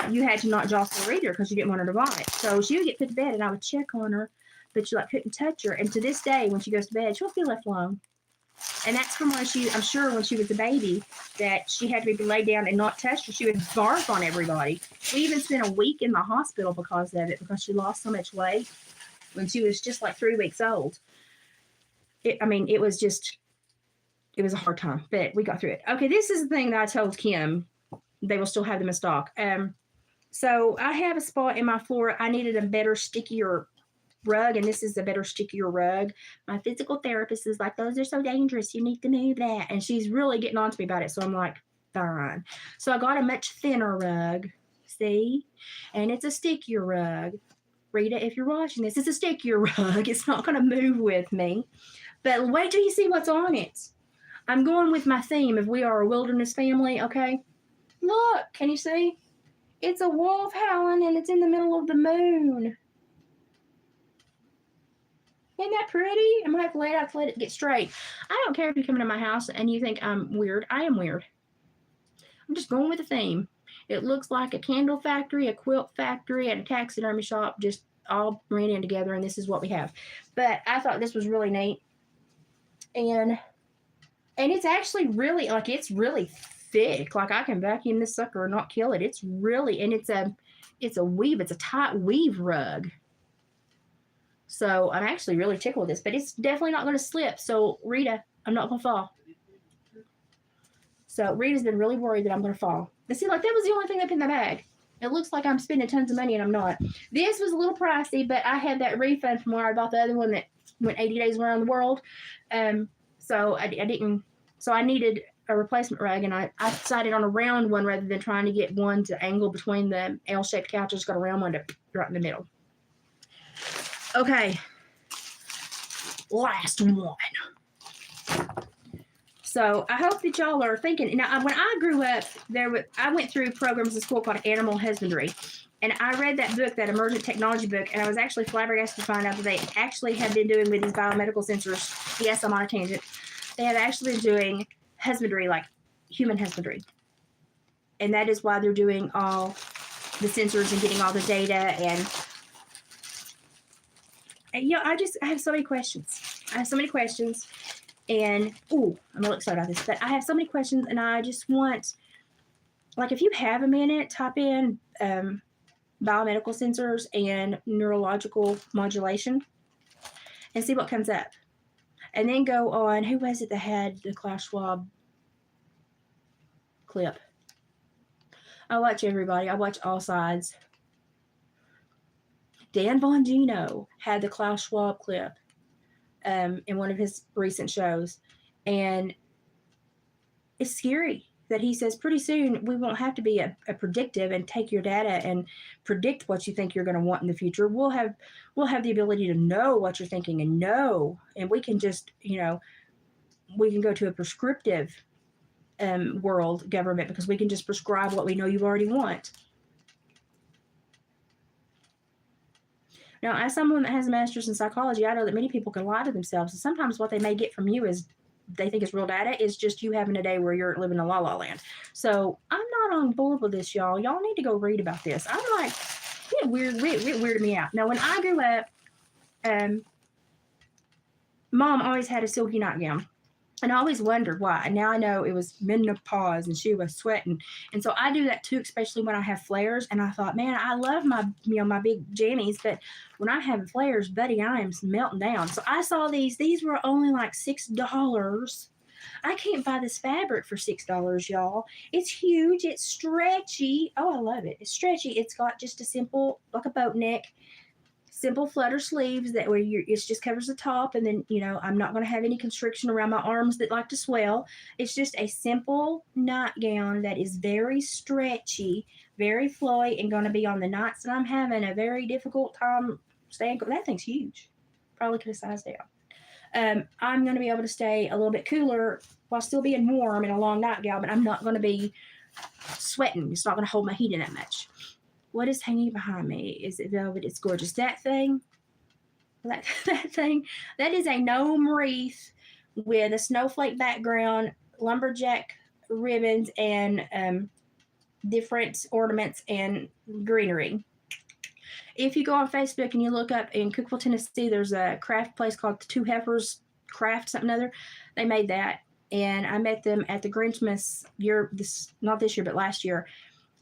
you had to not jostle her either because you didn't want her to vomit. So she would get put to bed and I would check on her, but she couldn't touch her. And to this day, when she goes to bed, she'll feel left alone. And that's from when I'm sure when she was a baby, that she had to be laid down and not touched her. She would barf on everybody. We even spent a week in the hospital because of it, because she lost so much weight when she was just like 3 weeks old. It was a hard time, but we got through it. Okay, this is the thing that I told Kim. They will still have them in stock. So I have a spot in my floor. I needed a better, stickier rug, and this is a better, stickier rug. My physical therapist is like, those are so dangerous. You need to move that. And she's really getting on to me about it. So I'm like, fine. So I got a much thinner rug. See? And it's a stickier rug. Rita, if you're watching this, it's a stickier rug. It's not going to move with me. But wait till you see what's on it. I'm going with my theme of we are a wilderness family, okay? Look, can you see? It's a wolf howling and it's in the middle of the moon. Isn't that pretty? I'm gonna have to lay it out to let it get straight. I don't care if you come into my house and you think I'm weird. I am weird. I'm just going with the theme. It looks like a candle factory, a quilt factory, and a taxidermy shop just all ran in together, and this is what we have. But I thought this was really neat. And it's actually really, like, it's really thick. Like, I can vacuum this sucker and not kill it. It's really, and it's a weave. It's a tight weave rug. So I'm actually really tickled with this, but it's definitely not going to slip. So Rita, I'm not going to fall. So Rita's been really worried that I'm going to fall. But see, like, that was the only thing up in the bag. It looks like I'm spending tons of money and I'm not. This was a little pricey, but I had that refund from where I bought the other one that went 80 days around the world. So I didn't, so I needed a replacement rug, and I decided on a round one rather than trying to get one to angle between the L-shaped couch. I just got a round one to right in the middle. Okay, last one. So I hope that y'all are thinking. Now, when I grew up, I went through programs in school called Animal Husbandry, and I read that book, that emergent technology book, and I was actually flabbergasted to find out that they actually have been doing with these biomedical sensors. Yes, I'm on a tangent. They have actually been doing husbandry, like human husbandry, and that is why they're doing all the sensors and getting all the data. And you know, I have so many questions. And I'm really excited about this, but I have so many questions, and I just want, like, if you have a minute, type in biomedical sensors and neurological modulation and see what comes up. And then go on, who was it that had the Klaus Schwab clip? I watch everybody. I watch all sides. Dan Bongino had the Klaus Schwab clip in one of his recent shows. And it's scary that he says pretty soon we won't have to be a predictive and take your data and predict what you think you're going to want in the future. We'll have the ability to know what you're thinking and we can just, we can go to a prescriptive world government, because we can just prescribe what we know you already want. Now, as someone that has a master's in psychology, I know that many people can lie to themselves. And sometimes what they may get from you is they think it's real data is just you having a day where you're living in la la land. So I'm not on board with this, y'all. Y'all need to go read about this. I'm like, it weirded me out. Now, when I grew up, Mom always had a silky nightgown. And I always wondered why. And now I know it was menopause and she was sweating. And so I do that too, especially when I have flares. And I thought, man, I love my big jammies, but when I have flares, buddy, I am melting down. So I saw these. These were only like $6. I can't buy this fabric for $6, y'all. It's huge. It's stretchy. Oh, I love it. It's stretchy. It's got just a simple, like a boat neck, simple flutter sleeves that where it just covers the top, and then I'm not going to have any constriction around my arms that like to swell. It's just a simple nightgown that is very stretchy, very flowy, and going to be on the nights that I'm having a very difficult time staying. That thing's huge. Probably could have sized down. I'm going to be able to stay a little bit cooler while still being warm in a long nightgown, but I'm not going to be sweating. It's not going to hold my heat in that much. What is hanging behind me? Is it velvet? It's gorgeous. That thing, that thing, that is a gnome wreath with a snowflake background, lumberjack ribbons, and different ornaments and greenery. If you go on Facebook and you look up in Cookeville, Tennessee, there's a craft place called the Two Heifers Craft something other. They made that, and I met them at the Grinchmas not this year, but last year.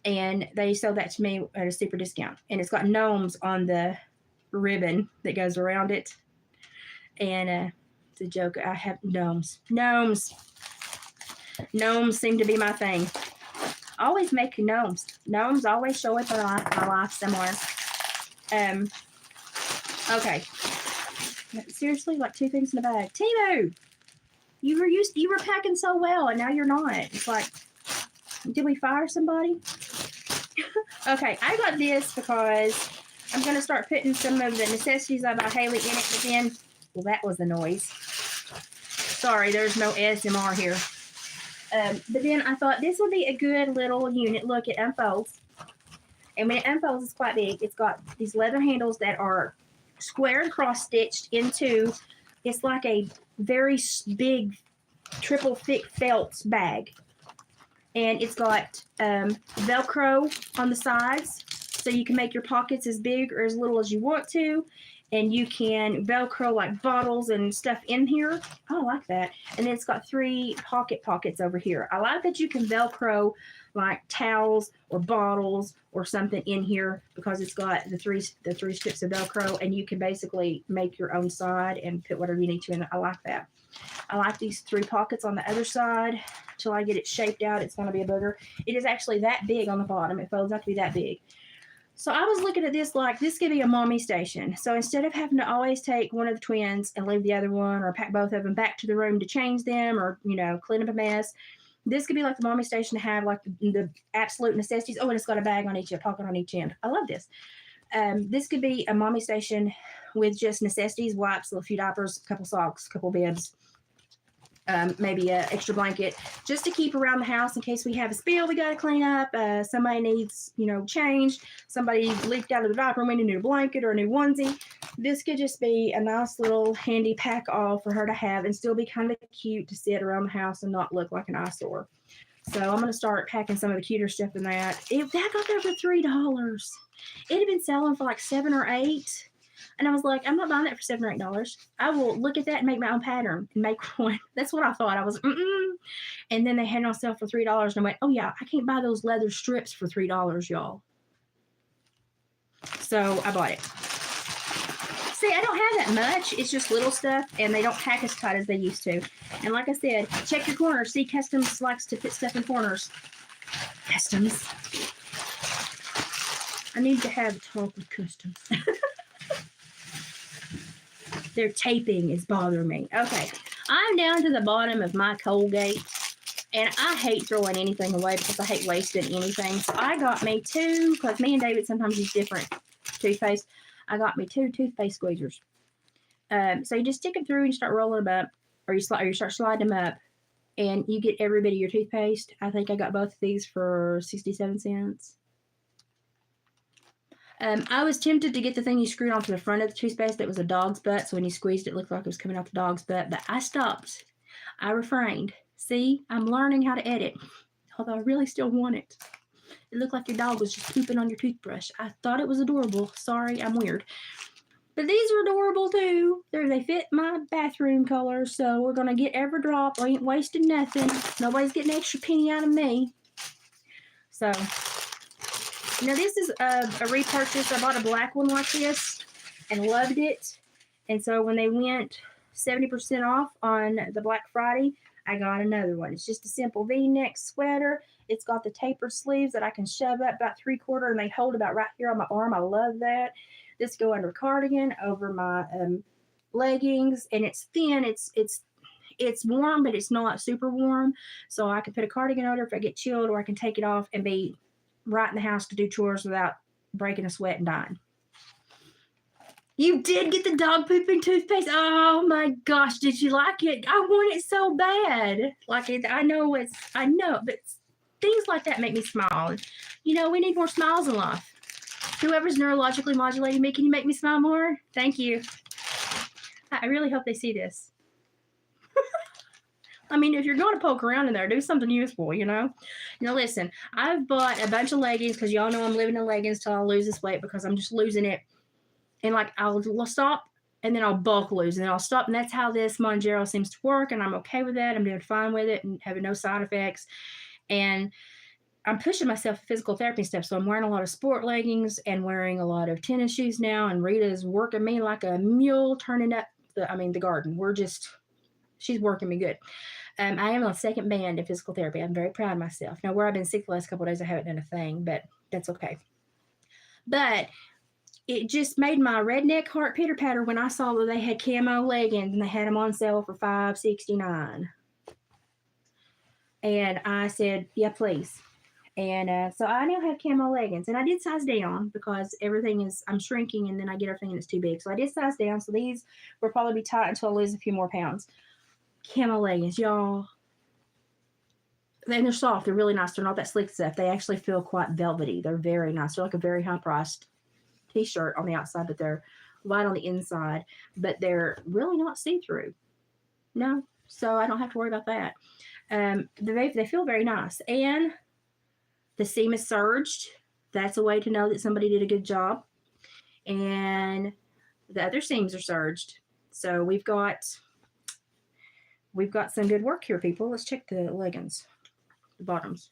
And they sold that to me at a super discount. And it's got gnomes on the ribbon that goes around it. And it's a joke. I have gnomes. Gnomes seem to be my thing. Always make gnomes. Gnomes always show up in my life somewhere. Okay. Seriously, like 2 things in the bag. Temu! You were packing so well, and now you're not. It's like, did we fire somebody? Okay, I got this because I'm going to start putting some of the necessities I buy Haley in it, but then, well, that was the noise. Sorry, there's no ASMR here. But then I thought this would be a good little unit. Look, it unfolds. And when it unfolds, it's quite big. It's got these leather handles that are square and cross stitched into, it's like a very big triple thick felt bag. And it's got Velcro on the sides, so you can make your pockets as big or as little as you want to. And you can Velcro like bottles and stuff in here. Oh, I like that. And then it's got 3 pockets over here. I like that you can Velcro like towels or bottles or something in here, because it's got the three strips of Velcro, and you can basically make your own side and put whatever you need to in it. I like that. I like these 3 pockets on the other side. Till I get it shaped out, it's going to be a booger. It is actually that big on the bottom. It folds out to be that big. So I was looking at this like this could be a mommy station. So instead of having to always take one of the twins and leave the other one, or pack both of them back to the room to change them, or, you know, clean up a mess, this could be like the mommy station to have like the absolute necessities. Oh, and it's got a bag on each, a pocket on each end. I love this. This could be a mommy station with just necessities, wipes, a few diapers, a couple socks, a couple bibs, maybe an extra blanket, just to keep around the house in case we have a spill we got to clean up. Somebody needs, you know, changed. Somebody leaked out of the diaper and we need a new blanket or a new onesie. This could just be a nice little handy pack-all for her to have and still be kind of cute to sit around the house and not look like an eyesore. So I'm going to start packing some of the cuter stuff in that. That got there for $3. It had been selling for like $7 or $8. And I was like, I'm not buying that for $7 or $8. I will look at that and make my own pattern and make one. That's what I thought. I was, And then they had it on sale for $3. And I went, oh, yeah, I can't buy those leather strips for $3, y'all. So I bought it. See, I don't have that much. It's just little stuff, and they don't pack as tight as they used to. And like I said, check your corners. See, Customs likes to put stuff in corners. Customs. I need to have a talk with Customs. Their taping is bothering me. Okay, I'm down to the bottom of my Colgate, and I hate throwing anything away because I hate wasting anything. So I got me 2, because me and David sometimes use different toothpaste. I got me 2 toothpaste squeezers. So you just stick them through and you start rolling them up, or you start sliding them up, and you get every bit of your toothpaste. I think I got both of these for 67 cents. I was tempted to get the thing you screwed onto the front of the toothpaste that was a dog's butt, so when you squeezed it, it looked like it was coming out the dog's butt, but I stopped. I refrained. See, I'm learning how to edit, although I really still want it. It looked like your dog was just pooping on your toothbrush. I thought it was adorable. Sorry, I'm weird. But these are adorable too. They fit my bathroom color, so we're going to get every drop. I ain't wasting nothing. Nobody's getting an extra penny out of me. So, now this is a repurchase. I bought a black one like this and loved it. And so when they went 70% off on the Black Friday, I got another one. It's just a simple V-neck sweater. It's got the tapered sleeves that I can shove up about 3/4, and they hold about right here on my arm. I love that. This go under a cardigan, over my leggings, and it's thin. It's warm, but it's not super warm. So I can put a cardigan under if I get chilled, or I can take it off and be right in the house to do chores without breaking a sweat and dying. You did get the dog pooping toothpaste. Oh my gosh, did you like it? I want it so bad. I know, but things like that make me smile. You know, we need more smiles in life. Whoever's neurologically modulating me, can you make me smile more? Thank you. I really hope they see this. I mean, if you're going to poke around in there, do something useful, you know? Now, listen, I've bought a bunch of leggings because y'all know I'm living in leggings till I lose this weight because I'm just losing it. And, like, I'll stop, and then I'll bulk lose, and then I'll stop. And that's how this Monjero seems to work, and I'm okay with that. I'm doing fine with it and having no side effects. And I'm pushing myself for physical therapy stuff, so I'm wearing a lot of sport leggings and wearing a lot of tennis shoes now, and Rita's working me like a mule, turning up the garden. She's working me good. I am on second band in physical therapy. I'm very proud of myself. Now, where I've been sick the last couple of days, I haven't done a thing, but that's okay. But it just made my redneck heart pitter-patter when I saw that they had camo leggings and they had them on sale for $5.69. And I said, yeah, please. And so I now have camo leggings. And I did size down because I'm shrinking and then I get everything and it's too big. So I did size down. So these will probably be tight until I lose a few more pounds. Camo leggings, y'all. and they're soft. They're really nice. They're not that slick stuff. They actually feel quite velvety. They're very nice. They're like a very high priced t-shirt on the outside, but they're light on the inside, but they're really not see-through. No, so I don't have to worry about that. They feel very nice, and the seam is serged. That's a way to know that somebody did a good job. And the other seams are serged. So we've got some good work here, people. Let's check the leggings, the bottoms.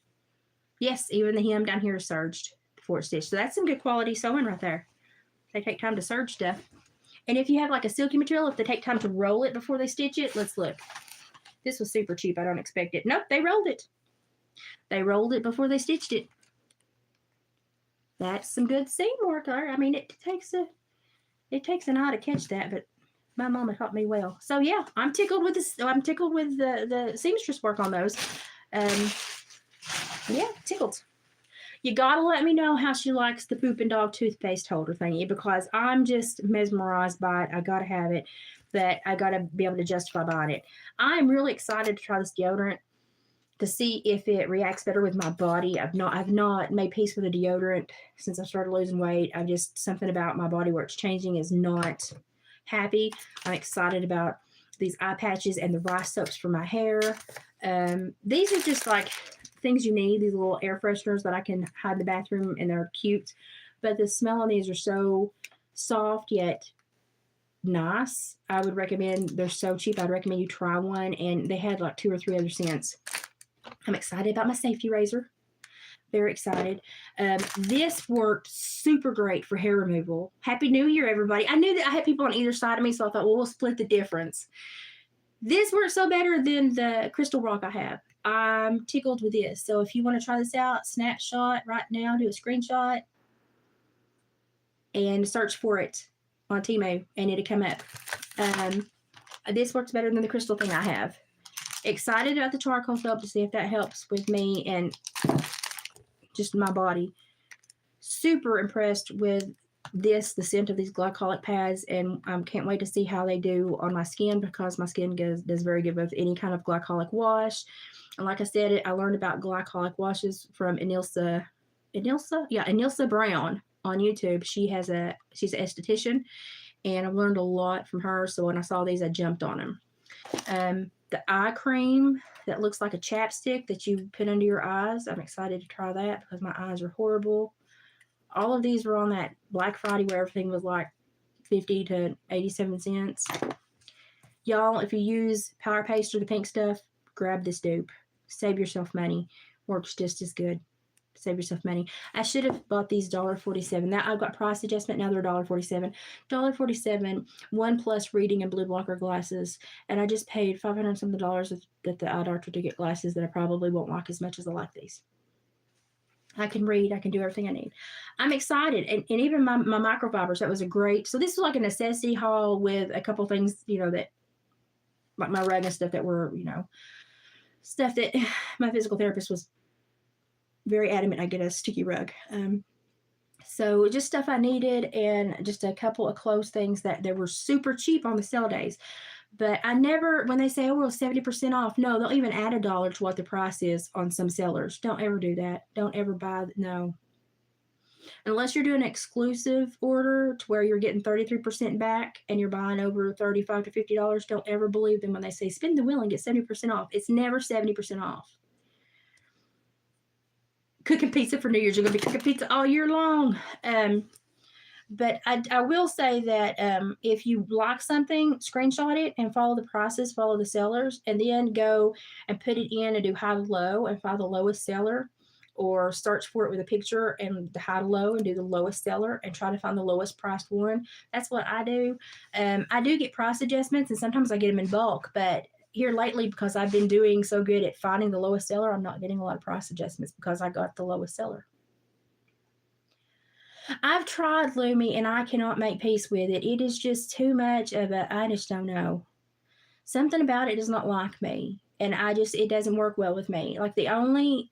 Yes, even the hem down here is serged before it's stitched. So that's some good quality sewing right there. They take time to serge stuff. And if you have like a silky material, if they take time to roll it before they stitch it, let's look. This was super cheap. I don't expect it. Nope, they rolled it. They rolled it before they stitched it. That's some good seam work there. I mean, it takes an eye to catch that, but my mama taught me well. So yeah, I'm tickled with this. I'm tickled with the seamstress work on those. Yeah, tickled. You gotta let me know how she likes the poop and dog toothpaste holder thingy, because I'm just mesmerized by it. I gotta have it, but I gotta be able to justify buying it. I'm really excited to try this deodorant to see if it reacts better with my body. I've not made peace with a deodorant since I started losing weight. I've just, something about my body where it's changing is not happy. I'm excited about these eye patches and the rice soaps for my hair. These are just like things you need, these little air fresheners that I can hide in the bathroom, and they're cute. But the smell on these are so soft yet nice. I would recommend, they're so cheap, I'd recommend you try one. And they had like 2 or 3 other scents. I'm excited about my safety razor. Very excited. This worked super great for hair removal. Happy New Year, everybody. I knew that I had people on either side of me, so I thought, well, we'll split the difference. This works so better than the Crystal Rock I have. I'm tickled with this. So if you want to try this out, snapshot right now, do a screenshot, and search for it on Temu, and it'll come up. This works better than the crystal thing I have. Excited about the charcoal soap to see if that helps with me and just my body. Super impressed with this, the scent of these glycolic pads, and can't wait to see how they do on my skin, because my skin does very good with any kind of glycolic wash. And like I said, I learned about glycolic washes from Anilsa Brown on YouTube. She's an esthetician, and I've learned a lot from her. So when I saw these, I jumped on them. The eye cream that looks like a chapstick that you put under your eyes, I'm excited to try that because my eyes are horrible. All of these were on that Black Friday where everything was like 50 to 87 cents. Y'all, if you use Power Paste or the pink stuff, grab this dupe. Save yourself money. Works just as good. Save yourself money. I should have bought these $1.47. Now I've got price adjustment. Now they're $1.47. $1.47, OnePlus reading and blue blocker glasses. And I just paid $500 something at the eye doctor to get glasses that I probably won't like as much as I like these. I can read. I can do everything I need. I'm excited. And even my microfibers, that was a great. So this was like a necessity haul with a couple things, that like my rug and stuff that were, stuff that my physical therapist was very adamant I get a sticky rug. So just stuff I needed, and just a couple of clothes things that they were super cheap on the sale days. But I never, when they say, oh, we're 70% off, no, they'll even add $1 to what the price is on some sellers. Don't ever do that. Don't ever buy, no. Unless you're doing an exclusive order to where you're getting 33% back and you're buying over $35 to $50, don't ever believe them when they say spin the wheel and get 70% off. It's never 70% off. Cooking pizza for New Year's. You're going to be cooking pizza all year long. But I will say that if you like something, screenshot it and follow the prices, follow the sellers, and then go and put it in and do high to low and find the lowest seller, or search for it with a picture and the high to low and do the lowest seller and try to find the lowest priced one. That's what I do. I do get price adjustments, and sometimes I get them in bulk, but here lately, because I've been doing so good at finding the lowest seller, I'm not getting a lot of price adjustments because I got the lowest seller. I've tried Lumi and I cannot make peace with it. It is just too much of I just don't know. Something about it does not like me. And it doesn't work well with me. Like the only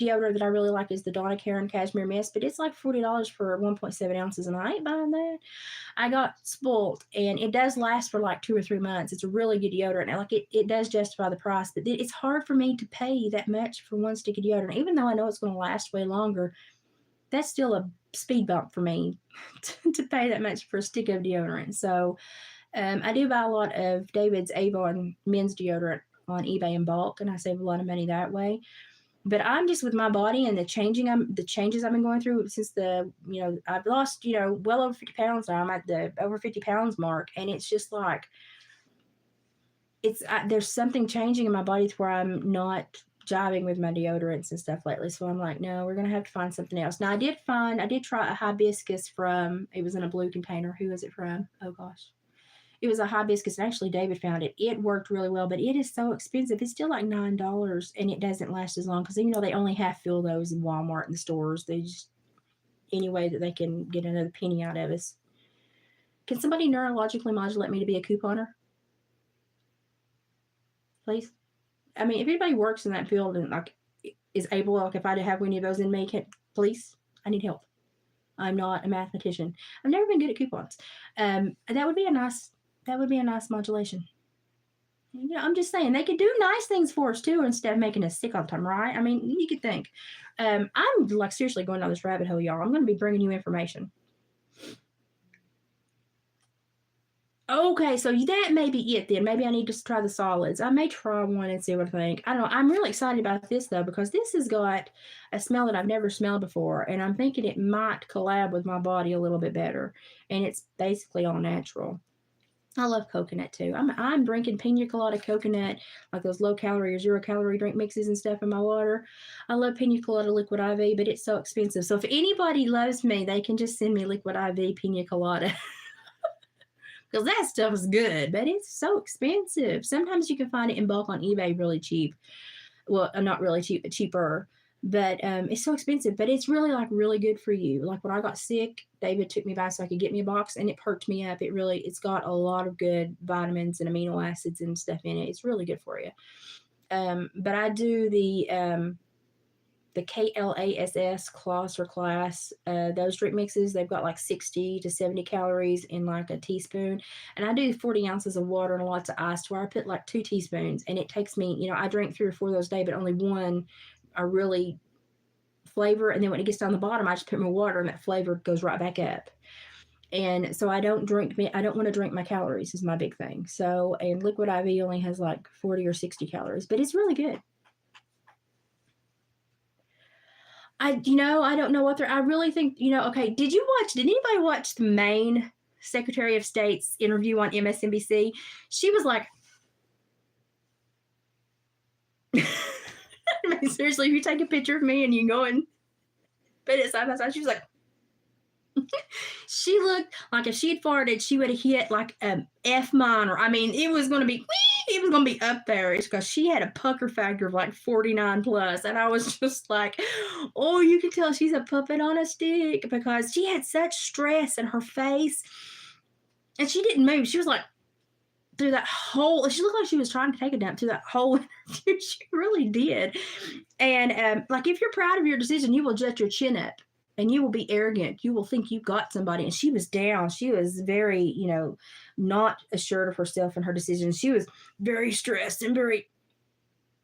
deodorant that I really like is the Donna Karan Cashmere Mist, but it's like $40 for 1.7 ounces, and I ain't buying that. I got spoiled, and it does last for like 2 or 3 months. It's a really good deodorant. And like it does justify the price, but it's hard for me to pay that much for one stick of deodorant, even though I know it's going to last way longer. That's still a speed bump for me to pay that much for a stick of deodorant. So I do buy a lot of David's Avon men's deodorant on eBay in bulk, and I save a lot of money that way. But I'm just with my body and the changes I've been going through since I've lost, well over 50 pounds now. I'm at the over 50 pounds mark, and it's just like, there's something changing in my body to where I'm not jiving with my deodorants and stuff lately. So I'm like, no, we're going to have to find something else. Now I did try a hibiscus it was in a blue container. Who was it from? Oh gosh. It was a hibiscus, and actually David found it. It worked really well, but it is so expensive. It's still like $9, and it doesn't last as long because they only half fill those in Walmart and the stores. They just any way that they can get another penny out of us. Can somebody neurologically modulate me to be a couponer, please? I mean, if anybody works in that field and like is able, like if I have any of those in me, please, I need help. I'm not a mathematician. I've never been good at coupons. That would be a nice modulation. I'm just saying they could do nice things for us too instead of making us sick all the time, right? I mean, you could think. I'm like seriously going down this rabbit hole, y'all. I'm going to be bringing you information. Okay, so that may be it then. Maybe I need to try the solids. I may try one and see what I think. I don't know. I'm really excited about this though because this has got a smell that I've never smelled before, and I'm thinking it might collab with my body a little bit better. And it's basically all natural. I love coconut too. I'm drinking pina colada coconut, like those low calorie or 0 calorie drink mixes and stuff in my water. I love pina colada liquid IV, but it's so expensive. So if anybody loves me, they can just send me liquid IV pina colada. Because that stuff is good, but it's so expensive. Sometimes you can find it in bulk on eBay really cheap. Well, not really cheap, but cheaper. But it's so expensive, but it's really like really good for you. Like when I got sick, David took me by so I could get me a box, and it perked me up. It's got a lot of good vitamins and amino acids and stuff in it. It's really good for you. But I do the KLASS class, those drink mixes. They've got like 60 to 70 calories in like a teaspoon. And I do 40 ounces of water and lots of ice to where I put like 2 teaspoons. And it takes me, I drink 3 or 4 of those a day, but only one are really flavor. And then when it gets down the bottom, I just put more water and that flavor goes right back up. And so I don't want to drink my calories is my big thing. So, and liquid IV only has like 40 or 60 calories, but it's really good. I don't know I really think, okay, did anybody watch the Maine Secretary of State's interview on MSNBC? She was like, I mean, seriously, if you take a picture of me and you go and put it side by side, she was like, she looked like if she had farted, she would have hit like an F minor. I mean, it was going to be up there. It's because she had a pucker factor of like 49 plus. And I was just like, oh, you can tell she's a puppet on a stick because she had such stress in her face. And she didn't move. She was like, through that whole, she looked like she was trying to take a dump through that whole interview. She really did. And like, if you're proud of your decision, you will jut your chin up. And you will be arrogant. You will think you got somebody. And she was down. She was very, not assured of herself and her decisions. She was very stressed and very,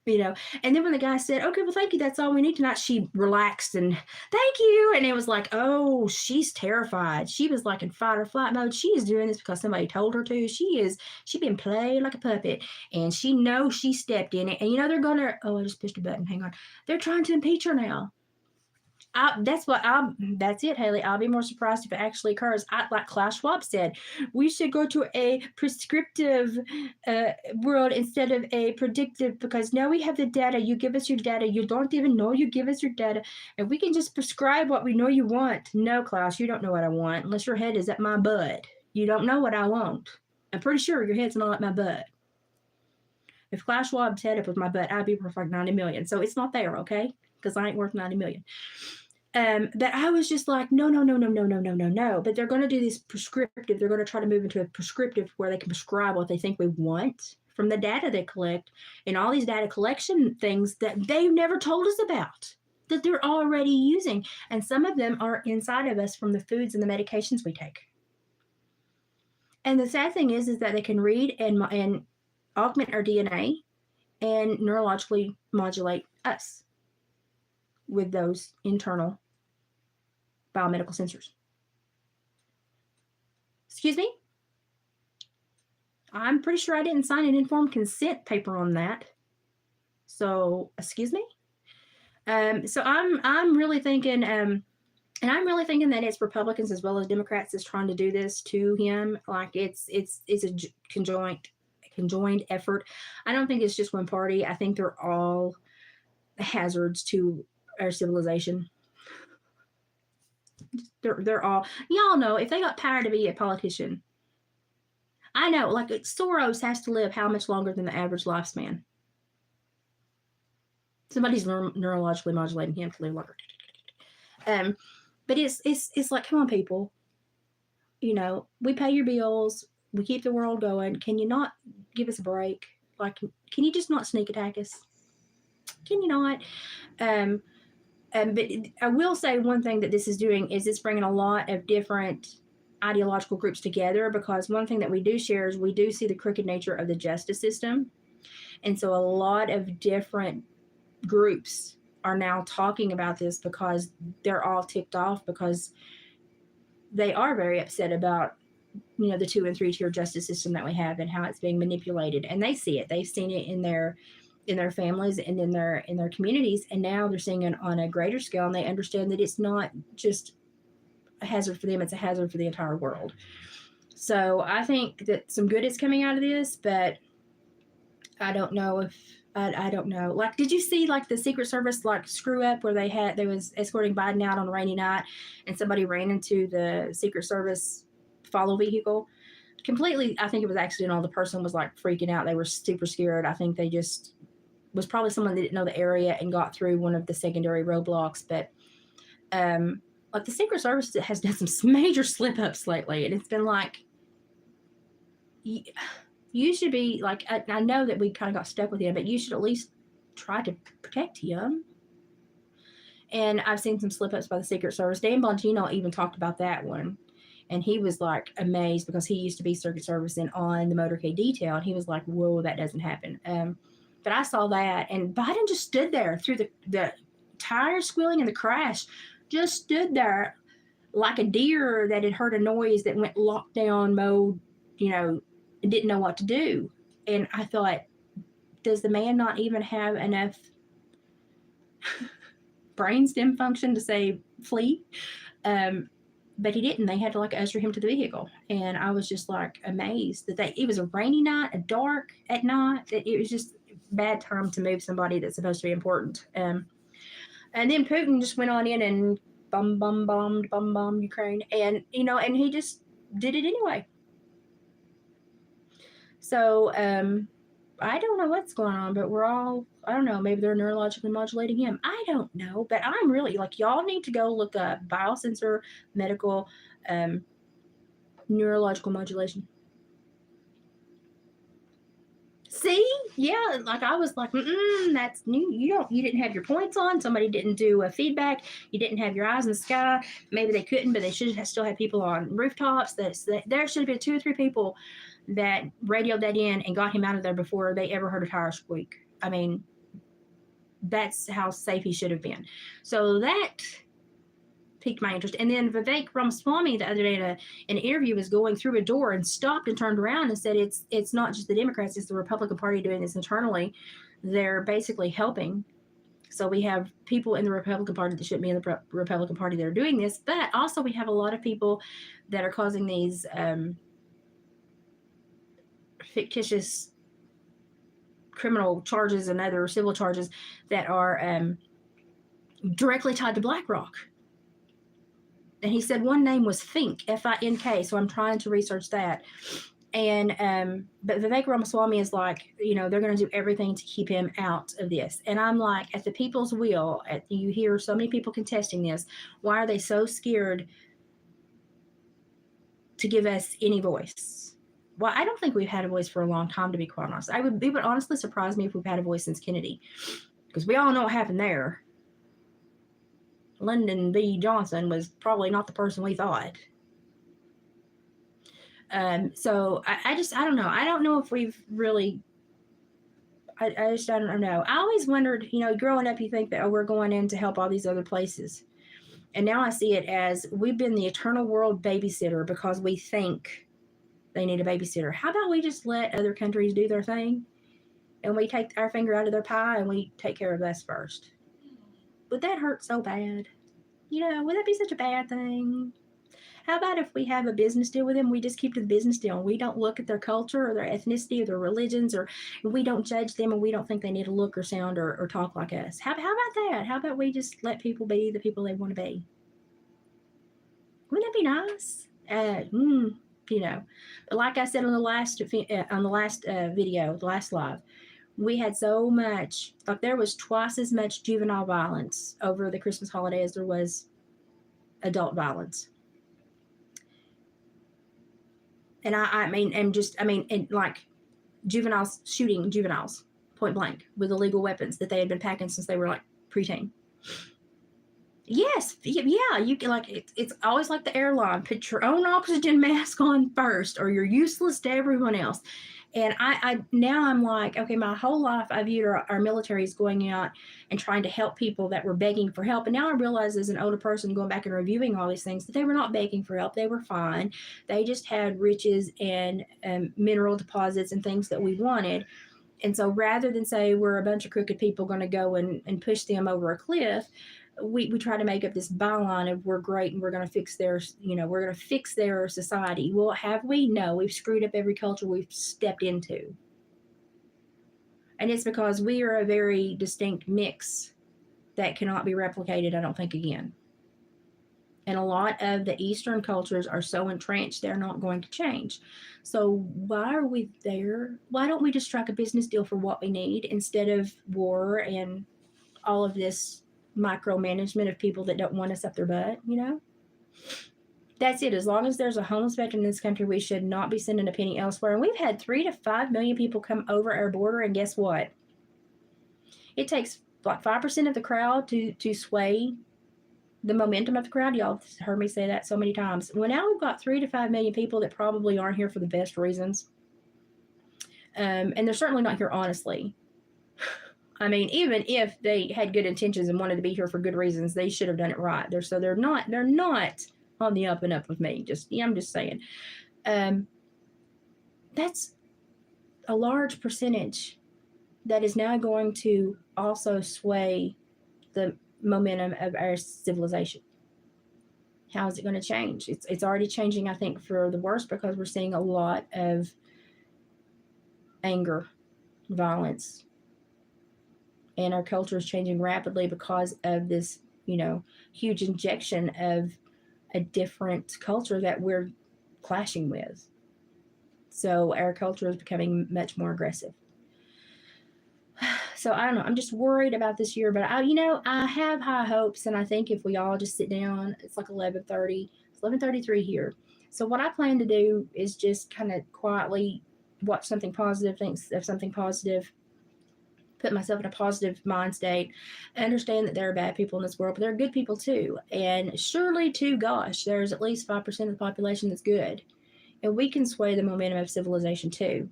And then when the guy said, okay, well, thank you. That's all we need tonight. She relaxed and thank you. And it was like, oh, she's terrified. She was like in fight or flight mode. She is doing this because somebody told her to. She's been played like a puppet. And she knows she stepped in it. And they're going to, I just pushed a button. Hang on. They're trying to impeach her now. That's it, Haley. I'll be more surprised if it actually occurs. Like Klaus Schwab said, we should go to a prescriptive world instead of a predictive, because now we have the data. You give us your data. You don't even know you give us your data. And we can just prescribe what we know you want. No, Klaus, you don't know what I want unless your head is at my butt. You don't know what I want. I'm pretty sure your head's not at my butt. If Klaus Schwab's head up with my butt, I'd be worth like 90 million. So it's not there, okay? Because I ain't worth 90 million. But I was just like, no. But they're going to do this prescriptive. They're going to try to move into a prescriptive where they can prescribe what they think we want from the data they collect and all these data collection things that they've never told us about. that they're already using. And some of them are inside of us from the foods and the medications we take. And the sad thing is that they can read and augment our DNA and neurologically modulate us with those internal biomedical sensors. Excuse me? I'm pretty sure I didn't sign an informed consent paper on that. So, excuse me? So I'm really thinking, and I'm really thinking that it's Republicans as well as Democrats that's trying to do this to him. Like it's a conjoined effort. I don't think it's just one party. I think they're all hazards to our civilization. They're all, y'all know, if they got power to be a politician. I know, like Soros has to live how much longer than the average lifespan? Somebody's neurologically modulating him to live longer. But it's like, come on, people. You know, we pay your bills. We keep the world going. Can you not give us a break? Like, can you just not sneak attack us? Can you not? But I will say one thing that this is doing is it's bringing a lot of different ideological groups together, because one thing that we do share is we do see the crooked nature of the justice system. And so a lot of different groups are now talking about this because they're all ticked off, because they are very upset about, you know, the 2- and 3-tier justice system that we have and how it's being manipulated. And they see it. They've seen it in their families and in their communities, and now they're seeing it on a greater scale, and they understand that it's not just a hazard for them, it's a hazard for the entire world. So I think that some good is coming out of this, but I don't know if I don't know. Like, did you see like the Secret Service like screw up where they was escorting Biden out on a rainy night and somebody ran into the Secret Service follow vehicle? Completely, I think it was accidental. The person was like freaking out. They were super scared. I think they just was probably someone that didn't know the area and got through one of the secondary roadblocks. But like the Secret Service has done some major slip ups lately, and it's been like, you should be like, I know that we kind of got stuck with him, but you should at least try to protect him. And I've seen some slip ups by the Secret Service. Dan Bongino even talked about that one. And he was like amazed because he used to be Secret Service and on the motorcade detail. And he was like, whoa, that doesn't happen. But I saw that. And Biden just stood there through the tire squealing and the crash, just stood there like a deer that had heard a noise that went lockdown mode, you know, and didn't know what to do. And I thought, does the man not even have enough brainstem function to say flee? But he didn't. They had to like usher him to the vehicle. And I was just like amazed that it was a rainy night, a dark at night, that it was just bad time to move somebody that's supposed to be important. And then Putin just went on in and bombed Ukraine. And, you know, and he just did it anyway. So I don't know what's going on, but we're all, I don't know, maybe they're neurologically modulating him. I don't know, but I'm really like, y'all need to go look up biosensor medical neurological modulation. See? Yeah, like I was like, that's new. You didn't have your points on. Somebody didn't do a feedback. You didn't have your eyes in the sky. Maybe they couldn't, but they should have still had people on rooftops. There should have been 2 or 3 people that radioed that in and got him out of there before they ever heard a tire squeak. I mean, that's how safe he should have been. So that piqued my interest. And then Vivek Ramaswamy the other day in an interview was going through a door and stopped and turned around and said it's not just the Democrats, it's the Republican Party doing this internally. They're basically helping. So we have people in the Republican Party that shouldn't be in the Republican Party that are doing this, but also we have a lot of people that are causing these fictitious criminal charges and other civil charges that are directly tied to BlackRock. And he said one name was Fink, F-I-N-K. So I'm trying to research that. And but Vivek Ramaswamy is like, you know, they're going to do everything to keep him out of this. And I'm like, at the people's will, you hear so many people contesting this. Why are they so scared to give us any voice? Well, I don't think we've had a voice for a long time, to be quite honest. It would honestly surprise me if we've had a voice since Kennedy, because we all know what happened there. Lyndon B. Johnson was probably not the person we thought. So I don't know. I don't know if we've really, I just don't know. I always wondered, growing up, you think that, oh, we're going in to help all these other places. And now I see it as we've been the eternal world babysitter because we think they need a babysitter. How about we just let other countries do their thing and we take our finger out of their pie and we take care of us first? Would that hurt so bad? Would that be such a bad thing? How about if we have a business deal with them, we just keep to the business deal and we don't look at their culture or their ethnicity or their religions, or we don't judge them and we don't think they need to look or sound or talk like us? How about that? How about we just let people be the people they want to be? Wouldn't that be nice? Like I said on the last video, the last live, we had so much, like there was twice as much juvenile violence over the Christmas holiday as there was adult violence. And and like juveniles shooting juveniles point blank with illegal weapons that they had been packing since they were like preteen. Yes, yeah, you can, like, it's always like the airline. Put your own oxygen mask on first, or you're useless to everyone else. And I now I'm like, okay, my whole life I viewed our military as going out and trying to help people that were begging for help. And now I realize as an older person going back and reviewing all these things that they were not begging for help. They were fine. They just had riches and mineral deposits and things that we wanted. And so rather than say we're a bunch of crooked people going to go and push them over a cliff, we try to make up this byline of we're great and we're going to fix their, we're going to fix their society. Well, have we? No, we've screwed up every culture we've stepped into. And it's because we are a very distinct mix that cannot be replicated, I don't think, again. And a lot of the Eastern cultures are so entrenched, they're not going to change. So why are we there? Why don't we just strike a business deal for what we need instead of war and all of this micromanagement of people that don't want us up their butt, That's it. As long as there's a homeless veteran in this country, we should not be sending a penny elsewhere. And we've had 3 to 5 million people come over our border, and guess what? It takes like 5% of the crowd to sway the momentum of the crowd. Y'all heard me say that so many times. Well, now we've got 3 to 5 million people that probably aren't here for the best reasons. And they're certainly not here honestly. I mean, even if they had good intentions and wanted to be here for good reasons, they should have done it right. They're not on the up and up with me. I'm just saying. That's a large percentage that is now going to also sway the momentum of our civilization. How is it going to change? It's already changing, I think, for the worse, because we're seeing a lot of anger, violence, and our culture is changing rapidly because of this, huge injection of a different culture that we're clashing with. So our culture is becoming much more aggressive. So I don't know. I'm just worried about this year, but I have high hopes, and I think if we all just sit down, it's like 11:30. It's 11:33 here. So what I plan to do is just kind of quietly watch something positive, think of something positive, put myself in a positive mind state, understand that there are bad people in this world, but there are good people too. And surely, too, gosh, there's at least 5% of the population that's good. And we can sway the momentum of civilization too.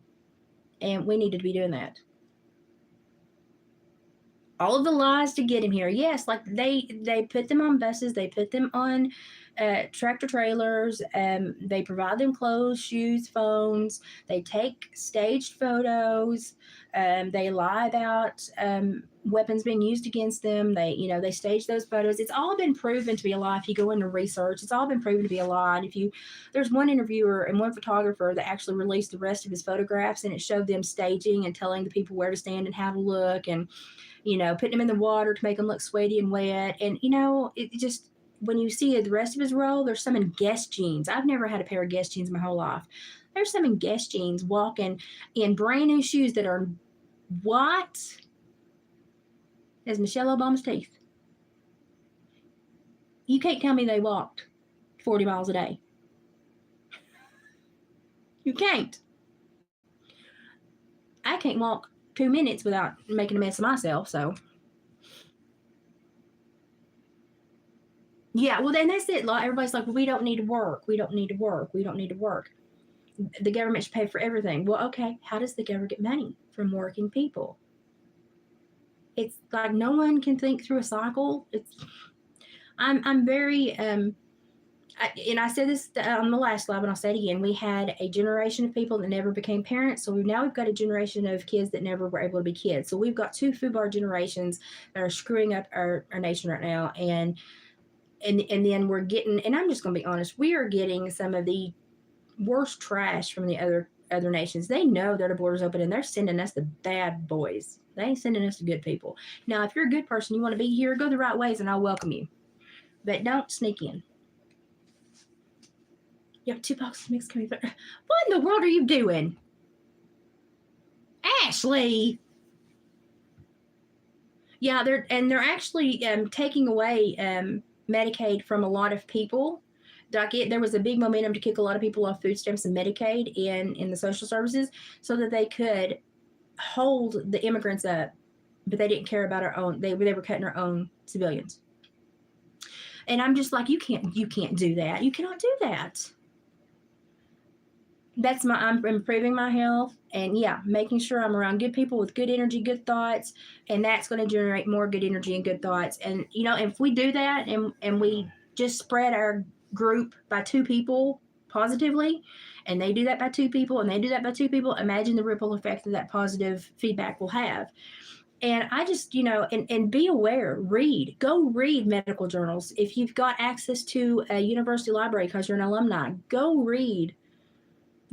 And we need to be doing that. All of the lies to get him here. Yes, like they put them on buses, they put them on tractor trailers, they provide them clothes, shoes, phones, they take staged photos, they lie about weapons being used against them. They stage those photos. It's all been proven to be a lie. If you go into research, it's all been proven to be a lie. And there's one interviewer and one photographer that actually released the rest of his photographs, and it showed them staging and telling the people where to stand and how to look, and putting them in the water to make them look sweaty and wet. And, it just, when you see the rest of his role, there's some in Guess jeans. I've never had a pair of Guess jeans my whole life. There's some in Guess jeans walking in brand new shoes that are white as Michelle Obama's teeth. You can't tell me they walked 40 miles a day. You can't. I can't walk 2 minutes without making a mess of myself, so. Yeah, well, then that's it. Like, everybody's like, well, we don't need to work. We don't need to work. We don't need to work. The government should pay for everything. Well, okay, how does the government get money from working people? It's like no one can think through a cycle. I'm very and I said this on the last live, and I'll say it again. We had a generation of people that never became parents, so we've got a generation of kids that never were able to be kids. So we've got two FUBAR generations that are screwing up our nation right now, and then we're getting, and I'm just going to be honest, we are getting some of the worst trash from the other nations. They know that the border's open, and they're sending us the bad boys. They ain't sending us the good people. Now, if you're a good person, you want to be here, go the right ways, and I'll welcome you. But don't sneak in. You have 2 boxes of mixed curry. What in the world are you doing? Ashley! Yeah, they're actually taking away Medicaid from a lot of people. There was a big momentum to kick a lot of people off food stamps and Medicaid in the social services so that they could hold the immigrants up, but they didn't care about our own. They were cutting our own civilians. And I'm just like, you can't do that. You cannot do that. I'm improving my health, and yeah, making sure I'm around good people with good energy, good thoughts, and that's going to generate more good energy and good thoughts. And if we do that and we just spread our group by 2 people positively, and they do that by 2 people, and they do that by 2 people, imagine the ripple effect that positive feedback will have. And I just, and be aware, go read medical journals. If you've got access to a university library because you're an alumni, go read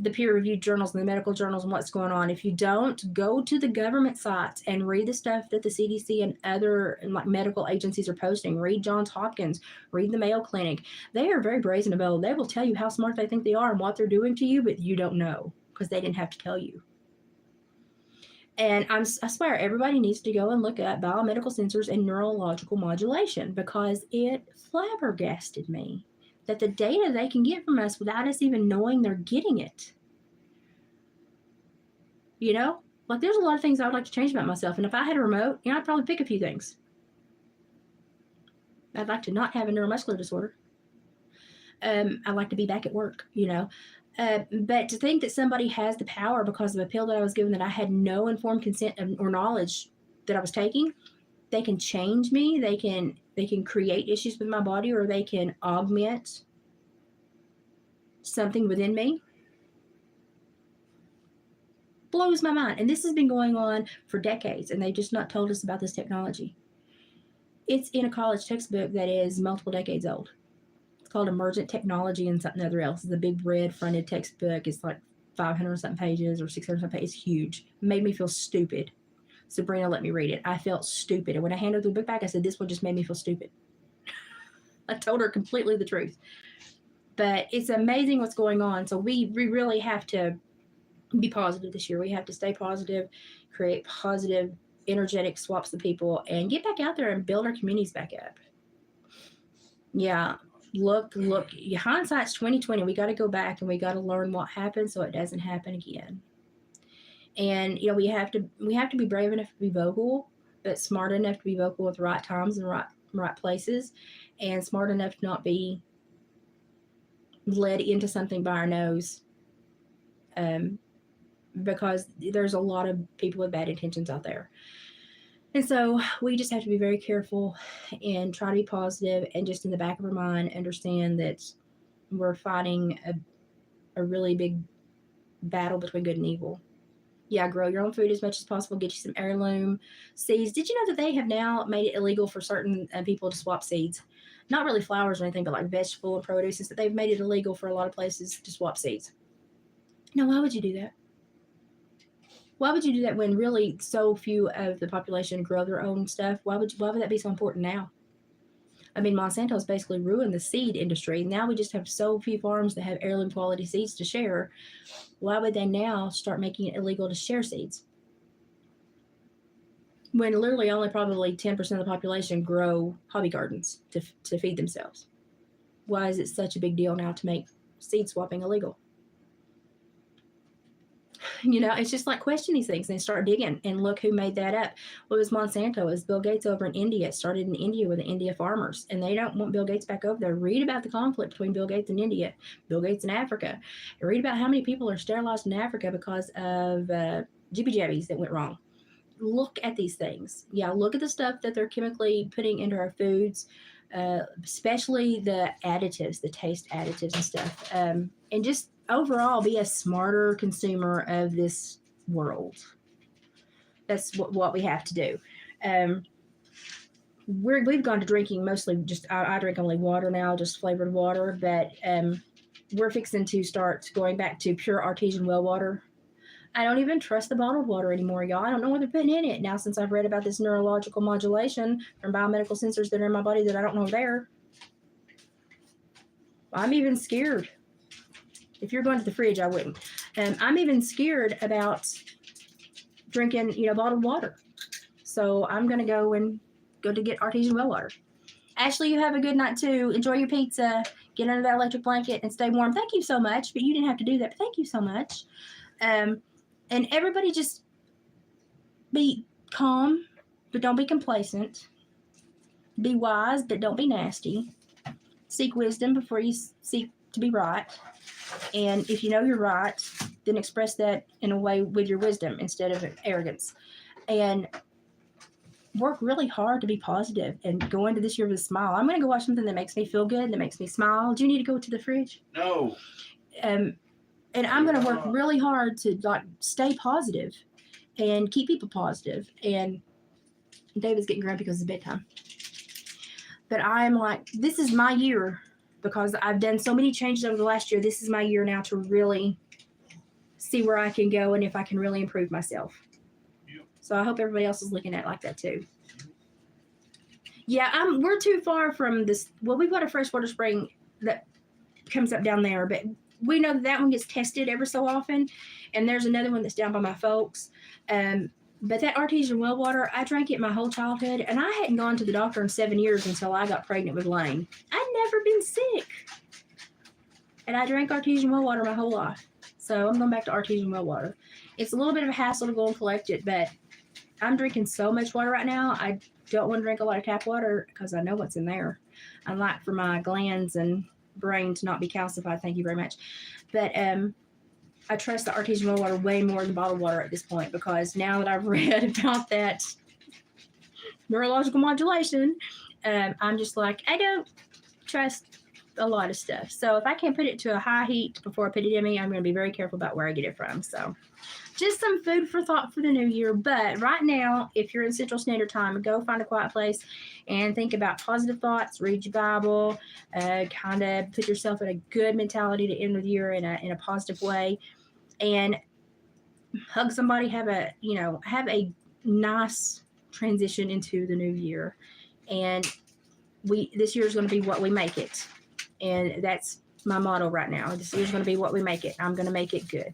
the peer-reviewed journals and the medical journals and what's going on. If you don't, go to the government sites and read the stuff that the CDC and other medical agencies are posting. Read Johns Hopkins, read the Mayo Clinic. They are very brazen about it. They will tell you how smart they think they are and what they're doing to you, but you don't know because they didn't have to tell you. And I swear, everybody needs to go and look at biomedical sensors and neurological modulation because it flabbergasted me that the data they can get from us without us even knowing they're getting it. There's a lot of things I would like to change about myself. And if I had a remote, I'd probably pick a few things. I'd like to not have a neuromuscular disorder. I'd like to be back at work, But to think that somebody has the power because of a pill that I was given that I had no informed consent or knowledge that I was taking, they can change me. They can create issues with my body, or they can augment something within me. Blows my mind. And this has been going on for decades, and they've just not told us about this technology. It's in a college textbook that is multiple decades old. It's called Emergent Technology and something other else. It's a big red fronted textbook. It's like 500 something pages or 600 something pages. It's huge. It made me feel stupid. Sabrina let me read it. I felt stupid. And when I handed the book back, I said, this one just made me feel stupid. I told her completely the truth. But it's amazing what's going on. So we really have to be positive this year. We have to stay positive, create positive, energetic swaps of people, and get back out there and build our communities back up. Yeah. Look, hindsight's 2020. We got to go back and we got to learn what happened so it doesn't happen again. And we have to be brave enough to be vocal, but smart enough to be vocal at the right times and right places, and smart enough to not be led into something by our nose. Because there's a lot of people with bad intentions out there. And so we just have to be very careful and try to be positive, and just in the back of our mind understand that we're fighting a really big battle between good and evil. Yeah, grow your own food as much as possible. Get you some heirloom seeds. Did you know that they have now made it illegal for certain people to swap seeds? Not really flowers or anything, but like vegetable and produce. That they've made it illegal for a lot of places to swap seeds. Now, why would you do that? Why would you do that when really so few of the population grow their own stuff? Why would that be so important now? I mean, Monsanto's basically ruined the seed industry. Now we just have so few farms that have heirloom quality seeds to share. Why would they now start making it illegal to share seeds? When literally only probably 10% of the population grow hobby gardens to feed themselves. Why is it such a big deal now to make seed swapping illegal? It's just like question these things and start digging and look who made that up. Well, it was Monsanto. It was Bill Gates over in India. It started in India with the India farmers, and they don't want Bill Gates back over there. Read about the conflict between Bill Gates and India, Bill Gates and Africa. And read about how many people are sterilized in Africa because of jibby jabbies that went wrong. Look at these things. Yeah, look at the stuff that they're chemically putting into our foods, especially the additives, the taste additives and stuff. And just overall be a smarter consumer of this world. That's what we have to do. We've gone to drinking mostly just, I drink only water now, just flavored water, but we're fixing to start going back to pure artesian well water. I don't even trust the bottled water anymore, y'all. I don't know what they're putting in it now since I've read about this neurological modulation from biomedical sensors that are in my body that I don't know are there. I'm even scared. If you're going to the fridge, I wouldn't. I'm even scared about drinking, bottled water. So I'm going to go to get artesian well water. Ashley, you have a good night too. Enjoy your pizza. Get under that electric blanket and stay warm. Thank you so much. But you didn't have to do that. But thank you so much. And everybody just be calm, but don't be complacent. Be wise, but don't be nasty. Seek wisdom before you seek to be right. And if you know you're right, then express that in a way with your wisdom instead of arrogance. And work really hard to be positive and go into this year with a smile. I'm going to go watch something that makes me feel good, that makes me smile. Do you need to go to the fridge? No. And I'm going to work really hard to stay positive and keep people positive. And David's getting grumpy because it's bedtime. But I'm like, this is my year because I've done so many changes over the last year. This is my year now to really see where I can go and if I can really improve myself. Yep. So I hope everybody else is looking at it like that too. Yeah, we're too far from this. Well, we've got a freshwater spring that comes up down there, but we know that one gets tested ever so often, and there's another one that's down by my folks. But that artesian well water, I drank it my whole childhood, and I hadn't gone to the doctor in 7 years until I got pregnant with Lane. I'd never been sick, and I drank artesian well water my whole life. So I'm going back to artesian well water. It's a little bit of a hassle to go and collect it, but I'm drinking so much water right now. I don't want to drink a lot of tap water because I know what's in there. I like for my glands and brain to not be calcified. Thank you very much. But I trust the artesian well water way more than bottled water at this point because now that I've read about that neurological modulation, I'm just like, I don't trust a lot of stuff. So if I can't put it to a high heat before I put it in me, I'm going to be very careful about where I get it from. So just some food for thought for the new year. But right now, if you're in Central Standard Time, go find a quiet place and think about positive thoughts, read your Bible, kind of put yourself in a good mentality to end the year in a positive way, and hug somebody, have a nice transition into the new year. And this year is going to be what we make it. And that's my motto right now. This year's going to be what we make it. I'm going to make it good.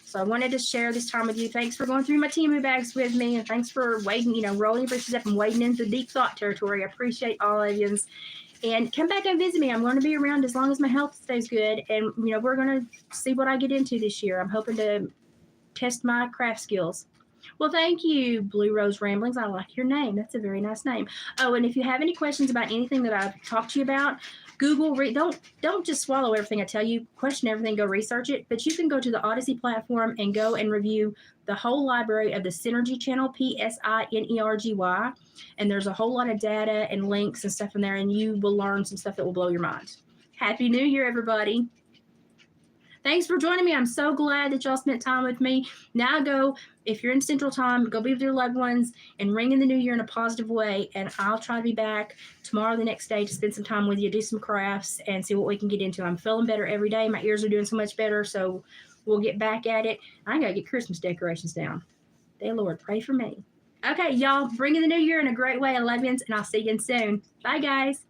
So I wanted to share this time with you. Thanks for going through my Temu bags with me. And thanks for wading, rolling your britches up and wading into deep thought territory. I appreciate all of you. And come back and visit me. I'm going to be around as long as my health stays good. And, we're going to see what I get into this year. I'm hoping to test my craft skills. Well, thank you, Blue Rose Ramblings. I like your name. That's a very nice name. Oh, and if you have any questions about anything that I've talked to you about, Google, don't just swallow everything I tell you. Question everything, go research it. But you can go to the Odyssey platform and go and review the whole library of the Synergy channel, PSINERGY. And there's a whole lot of data and links and stuff in there, and you will learn some stuff that will blow your mind. Happy New Year, everybody. Thanks for joining me. I'm so glad that y'all spent time with me. Now go, if you're in Central Time, go be with your loved ones and ring in the new year in a positive way. And I'll try to be back tomorrow, the next day, to spend some time with you, do some crafts, and see what we can get into. I'm feeling better every day. My ears are doing so much better, so we'll get back at it. I got to get Christmas decorations down. Dear Lord, pray for me. Okay, y'all, bring in the new year in a great way. I love you, and I'll see you soon. Bye, guys.